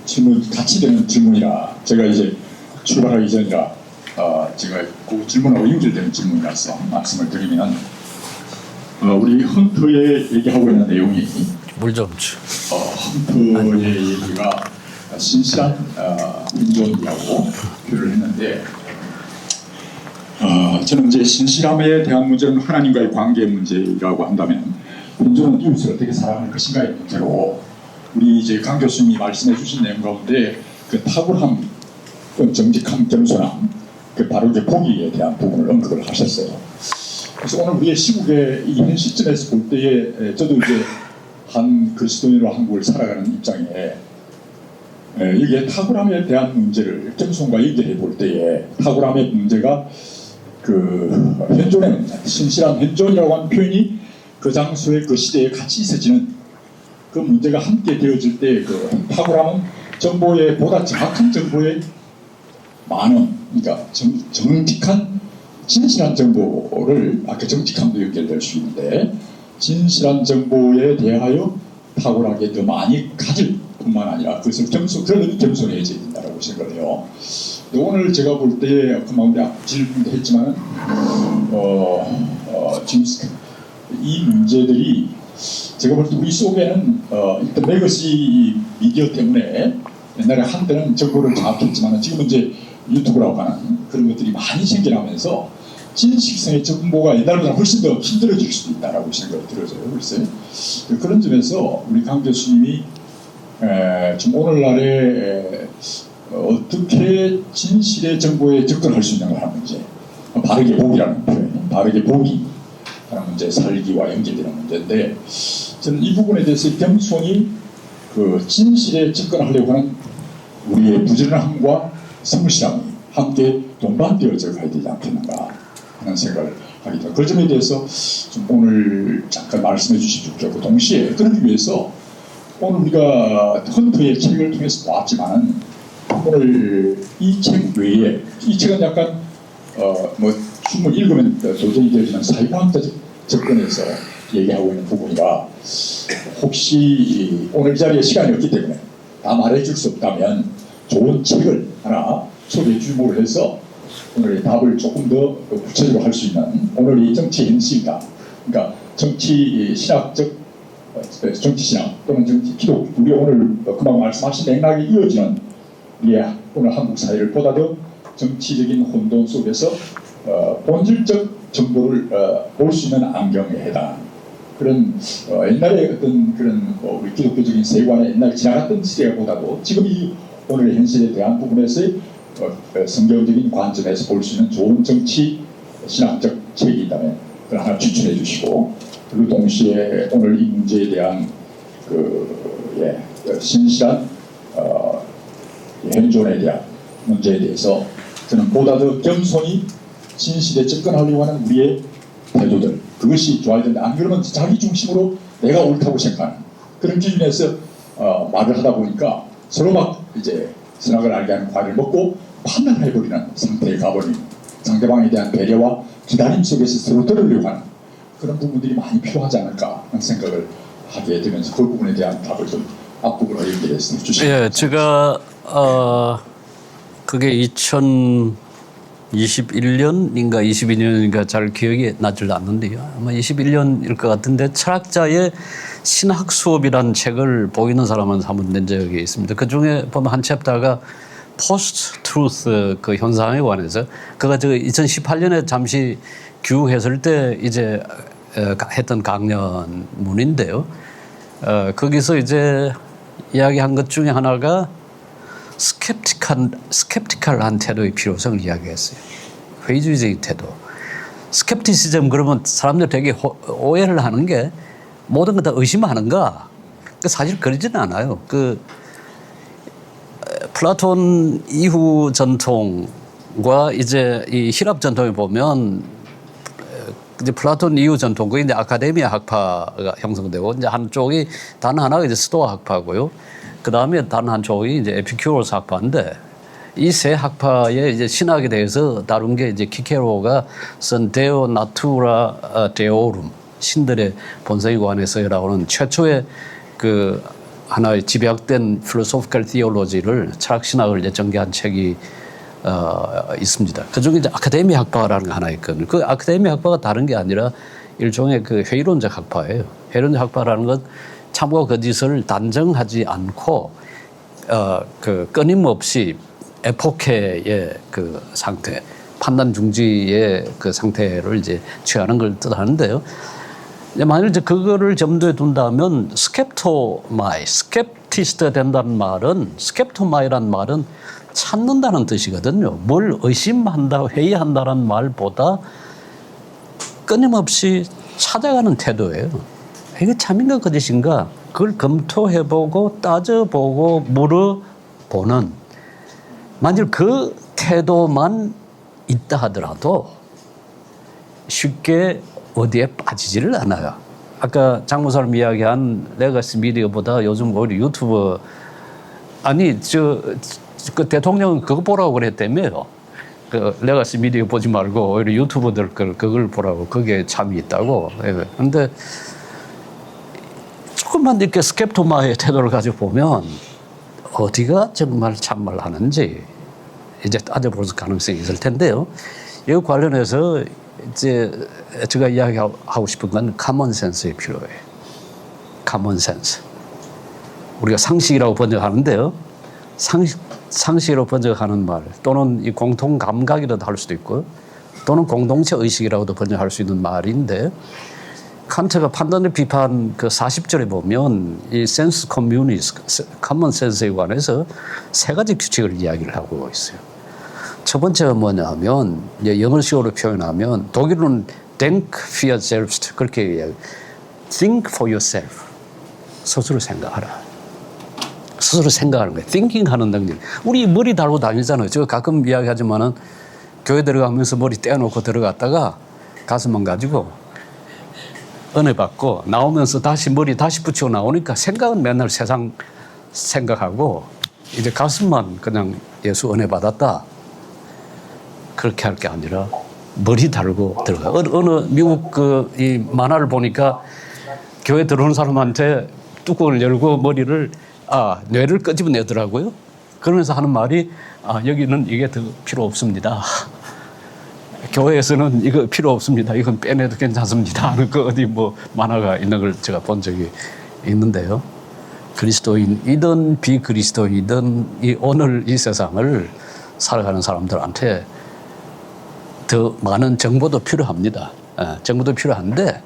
G: 질문 같이 되는 질문이라 제가 이제 출발하기 전이라 제가 그 질문하고 연결되는 질문이라서 말씀을 드리면 우리 헌터에 얘기하고 있는 내용이
B: 물 좀 주.
G: 헌터의 얘기가 신실한 인존이라고 표현을 했는데 저는 이제 신실함에 대한 문제는 하나님과의 관계 문제라고 한다면 인존은 이웃을 어떻게 사랑할 것인가의 문제로 우리 이제 강 교수님이 말씀해 주신 내용 가운데 그 탁월함, 정직함, 겸손함, 그 바로 이제 보기에 대한 부분을 언급을 하셨어요. 그래서 오늘 우리의 시국의 이 시점에서 볼 때에 저도 이제 한 그리스도인으로 한국을 살아가는 입장에 여기에 탁월함에 대한 문제를 겸손과 연결해 볼 때에 탁월함의 문제가 그 현존의 문제, 신실한 현존이라고 하는 표현이 그 장소에 그 시대에 같이 있어지는 그 문제가 함께 되어질 때 그 탁월함은 정보의 보다 정확한 정보의 많은, 그러니까 정직한 진실한 정보를 아까 정직함도 연결될 수 있는데 진실한 정보에 대하여 탁월하게 더 많이 가질 뿐만 아니라 그것을 그런 겸손해져야 된다고 생각을 해요. 오늘 제가 볼 때 그 마음에 질문도 했지만 지금 이 문제들이 제가 볼 때 우리 속에는 일단 레거시 미디어 때문에 옛날에 한때는 정보를 장악했지만 지금은 이제 유튜브라고 하는 그런 것들이 많이 생겨나면서 진식성의 정보가 옛날보다 훨씬 더 힘들어질 수도 있다라고 생각이 들어져요. 글쎄 그런 점에서 우리 강 교수님이 지금 오늘날에 어떻게 진실의 정보에 접근할 수 있는 걸 하는 문제, 바르게 보기라는 표현, 바르게 보기라는 문제, 살기와 연결되는 문제인데 저는 이 부분에 대해서 겸손히 그 진실에 접근하려고 하는 우리의 부지런함과 성실함이 함께 동반되어져 가야 되지 않겠는가 하는 생각을 하게 됩니다. 그 점에 대해서 좀 오늘 잠깐 말씀해 주시면 좋겠고 동시에 그러기 위해서 오늘 우리가 헌터의 책을 통해서 나왔지만 오늘 이 책 외에 이 책은 약간 뭐 충분히 읽으면 도전이 되지만 사회과학적 접근에서 얘기하고 있는 부분이라 혹시 오늘 이 자리에 시간이 없기 때문에 다 말해줄 수 없다면 좋은 책을 하나 소개해 주목을 해서 오늘의 답을 조금 더 구체적으로 할 수 있는 오늘의 정치 현실이다. 그러니까 정치 신학적 정치 신학 또는 정치 기독 우리 오늘 그만 말씀하신 맥락에 이어지는 우리의 오늘 한국 사회를 보다 더 정치적인 혼돈 속에서 본질적 정보를 볼 수 있는 안경에 해당하는 그런 옛날에 어떤 그런 우리 기독교적인 세관의 옛날 지나갔던 시대보다도 지금 이 오늘의 현실에 대한 부분에서의 성경적인 관점에서 볼 수 있는 좋은 정치 신학적 책이 있다면 그걸 하나 추천해 주시고 그리고 동시에 오늘 이 문제에 대한 신실한 현존에 대한 문제에 대해서 저는 보다 더 겸손히 진실에 접근하려고 하는 우리의 태도들 그것이 좋아야 된다. 안 그러면 자기 중심으로 내가 옳다고 생각하는 그런 기준에서 말을 하다 보니까 서로 막 이제 선악을 알게 하는 과일을 먹고 판단해버리는 상태에 가버리는 상대방에 대한 배려와 기다림 속에서 서로 들으려고 하는 그런 부분들이 많이 필요하지 않을까 하는 생각을 하게 되면서 그 부분에 대한 답을 좀 앞부분으로 연결해서 주시면
B: 예, 제가 그게 2021년인가 22년인가 잘 기억이 나질 않는데요. 아마 21년일 것 같은데 철학자의 신학 수업이라는 책을 보이는 사람한테 한번 낸 적이 있습니다. 그 중에 보면 한 챕터가 포스트 트루스 그 현상에 관해서 그가 저 2018년에 잠시 교육했을 때 이제 했던 강연문인데요. 거기서 이제 이야기한 것 중에 하나가 스캡티컬한 태도의 필요성을 이야기했어요. 회의주의적인 태도. 스캡티시즘 그러면 사람들 되게 오해를 하는 게 모든 걸 다 의심하는가? 사실 그러지는 않아요. 플라톤 이후 전통과 이제 이 히랍 전통에 보면 이제 플라톤 이후 전통, 그게 이제 아카데미아 학파가 형성되고 이제 한쪽이 단 하나가 이제 스토아 학파고요. 그 다음에 단 한쪽이 이제 에피큐로스 학파인데 이 세 학파의 이제 신학에 대해서 다룬 게 이제 키케로가 쓴 데오 나투라 데오룸 신들의 본성에 관해서라고 하는 최초의 그 하나의 집약된 필로소피컬 티올로지를 철학 신학을 이제 전개한 책이 있습니다. 그 중에 이제 아카데미 학파라는 거 하나 있거든요. 그 아카데미 학파가 다른 게 아니라 일종의 그 회의론적 학파예요. 회의론적 학파라는 건 참과 거짓을 단정하지 않고 그 끊임없이 에포케의 그 상태, 판단 중지의 그 상태를 이제 취하는 걸 뜻하는데요. 만일 이제 그거를 점도해 둔다면 스캡티스트가 된다는 말은 스캡토마이라는 말은 찾는다는 뜻이거든요. 뭘 의심한다, 회의한다는 말보다 끊임없이 찾아가는 태도예요. 이게 참인가 거짓인가 그걸 검토해보고 따져보고 물어보는 만일 그 태도만 있다 하더라도 쉽게 어디에 빠지지를 않아요. 아까 장 목사님 이야기한 레거시 미디어보다 요즘 오히려 유튜브 아니 그 대통령은 그거 보라고 그랬다며요. 그 레거시 미디어 보지 말고 오히려 유튜버들 그걸 보라고 그게 참이 있다고. 그런데 조금만 이렇게 스캡토마의 태도를 가지고 보면 어디가 정말 참말 하는지 이제 따져볼 가능성이 있을 텐데요. 이거 관련해서 이제 제가 이야기하고 싶은 건 커먼 센스에 필요해요. 커먼 센스. 우리가 상식이라고 번역하는데요. 상식으로 번역하는 말 또는 이 공통 감각이라도 할 수도 있고 또는 공동체 의식이라고도 번역할 수 있는 말인데 칸트가 판단의 비판 그 40절에 보면 이 센스 커뮤니스, 커먼 센스에 관해서 세 가지 규칙을 이야기를 하고 있어요. 첫 번째가 뭐냐면 영어식으로 표현하면 독일어는 denk für selbst 그렇게 이야기해요. think for yourself. 스스로 생각하라. 스스로 생각하는 거예요. thinking 하는 능력. 우리 머리 달고 다니잖아요. 제가 가끔 이야기하지만은 교회 들어가면서 머리 떼어놓고 들어갔다가 가슴만 가지고 은혜 받고 나오면서 다시 머리 다시 붙이고 나오니까 생각은 맨날 세상 생각하고 이제 가슴만 그냥 예수 은혜 받았다. 그렇게 할 게 아니라 머리 달고 들어가. 어느 미국 이 만화를 보니까 교회 들어오는 사람한테 뚜껑을 열고 머리를 뇌를 끄집어내더라고요. 그러면서 하는 말이 여기는 이게 더 필요 없습니다. 교회에서는 이거 필요 없습니다. 이건 빼내도 괜찮습니다. 하는 그 어디 뭐 만화가 있는 걸 제가 본 적이 있는데요. 그리스도인이든 비그리스도인이든 이 오늘 이 세상을 살아가는 사람들한테 더 많은 정보도 필요합니다. 정보도 필요한데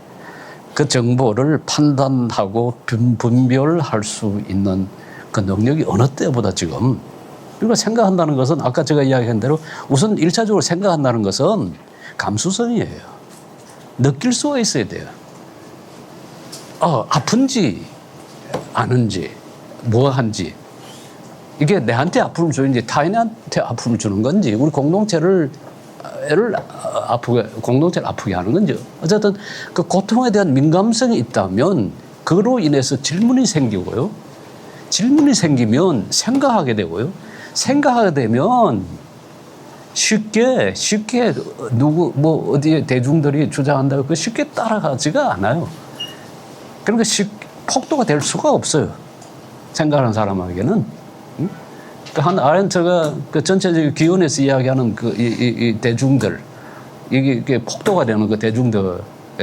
B: 그 정보를 판단하고 분별할 수 있는 그 능력이 어느 때보다 지금 우리가 생각한다는 것은 아까 제가 이야기한 대로 우선 1차적으로 생각한다는 것은 감수성이에요. 느낄 수가 있어야 돼요. 아픈지 아는지 뭐한지 이게 내한테 아픔을 주는지 타인한테 아픔을 주는 건지 우리 공동체를 아프게 하는 건지 어쨌든 그 고통에 대한 민감성이 있다면 그로 인해서 질문이 생기고요. 질문이 생기면 생각하게 되고요. 생각하게 되면 쉽게 누구 뭐 어디에 대중들이 주장한다고 그 쉽게 따라가지가 않아요. 그러니까 폭도가 될 수가 없어요. 생각하는 사람에게는. 한 아렌트가 그 전체적인 기원에서 이야기하는 그 이 대중들 이게 폭도가 되는 그 대중들의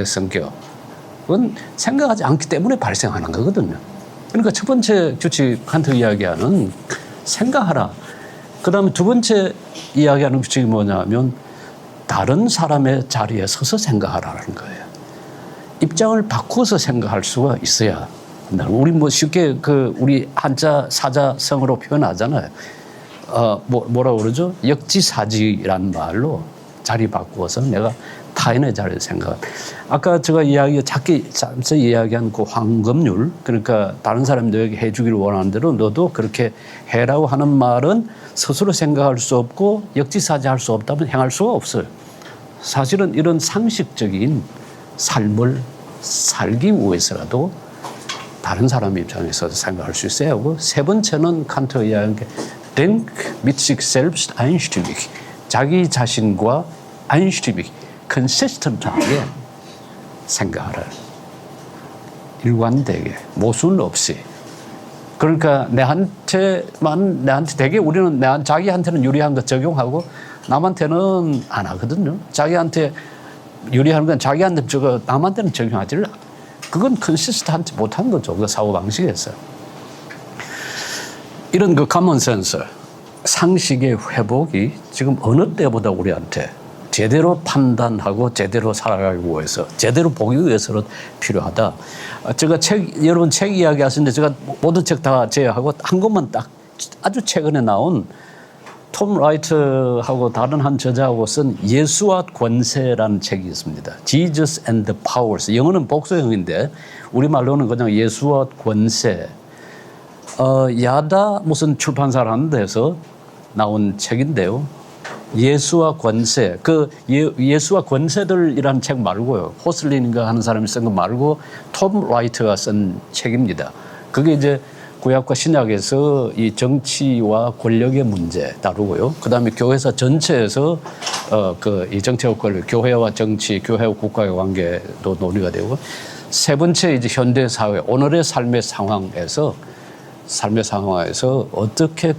B: 성격은 생각하지 않기 때문에 발생하는 거거든요. 그러니까 첫 번째 규칙 칸트 이야기하는 생각하라. 그다음에 두 번째 이야기하는 규칙이 뭐냐면 다른 사람의 자리에 서서 생각하라는 거예요. 입장을 바꿔서 생각할 수가 있어야. 우리 뭐 쉽게 우리 한자 사자성어로 표현하잖아요. 뭐라고 그러죠? 역지사지라는 말로 자리 바꾸어서 내가 타인의 자리에 생각. 아까 제가 짧게 이야기한 그 황금률, 그러니까 다른 사람들에게 해주기를 원하는 대로 너도 그렇게 해라고 하는 말은 스스로 생각할 수 없고 역지사지할 수 없다면 행할 수가 없어요. 사실은 이런 상식적인 삶을 살기 위해서라도 다른 사람 입장에서 생각할 수 있어야 하고 세 번째는 칸트가 이야기한 게 Denk mit sich selbst einstimmig. 자기 자신과 einstimmig, consistent하게 생각하라. 일관되게, 모순 없이. 그러니까 내한테 되게 우리는 자기한테는 유리한 거 적용하고 남한테는 안 하거든요. 자기한테 유리한 건 자기한테 남한테는 적용하지를 그건 컨시스턴트 못한 거죠. 그 사고방식에서. 이런 그 common sense, 상식의 회복이 지금 어느 때보다 우리한테 제대로 판단하고 제대로 살아가기 위해서, 제대로 보기 위해서는 필요하다. 제가 여러분 책 이야기 하시는데 제가 모든 책 다 제외하고 한 것만 딱 아주 최근에 나온 톰 라이트하고 다른 한 저자하고 쓴 예수와 권세라는 책이 있습니다. Jesus and the Powers. 영어는 복수형인데 우리말로는 그냥 예수와 권세. 야다 무슨 출판사라는 데서 나온 책인데요. 예수와 권세. 예수와 권세들이라는 책 말고요. 호슬린인가 하는 사람이 쓴 거 말고 톰 라이트가 쓴 책입니다. 그게 이제 구약과 신약에서 이 정치와 권력의 문제 다루고요. 그 다음에 교회사 전체에서 이 정치와 권력, 교회와 정치, 교회와 국가의 관계도 논의가 되고, 세 번째 이제 현대 사회, 오늘의 삶의 상황에서 어떻게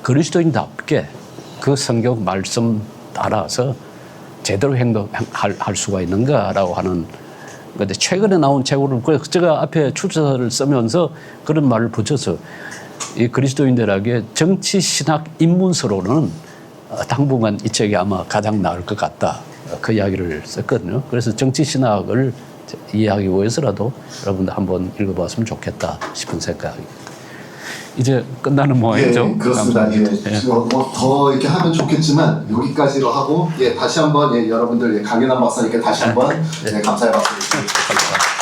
B: 그리스도인답게 그 성경 말씀 따라서 제대로 행동할 수가 있는가라고 하는. 근데 최근에 나온 책으로 제가 앞에 출처를 쓰면서 그런 말을 붙여서 이 그리스도인들에게 정치 신학 입문서로는 당분간 이 책이 아마 가장 나을 것 같다. 그 이야기를 썼거든요. 그래서 정치 신학을 이해하기 위해서라도 여러분들 한번 읽어봤으면 좋겠다 싶은 생각입니다. 이제 끝나는 모양이죠.
D: 예, 그렇습니다. 예. 더 이렇게 하면 좋겠지만 여기까지로 하고 다시 한번 여러분들 강연한 박사님께 다시 한번 감사의 박수 드리겠습니다.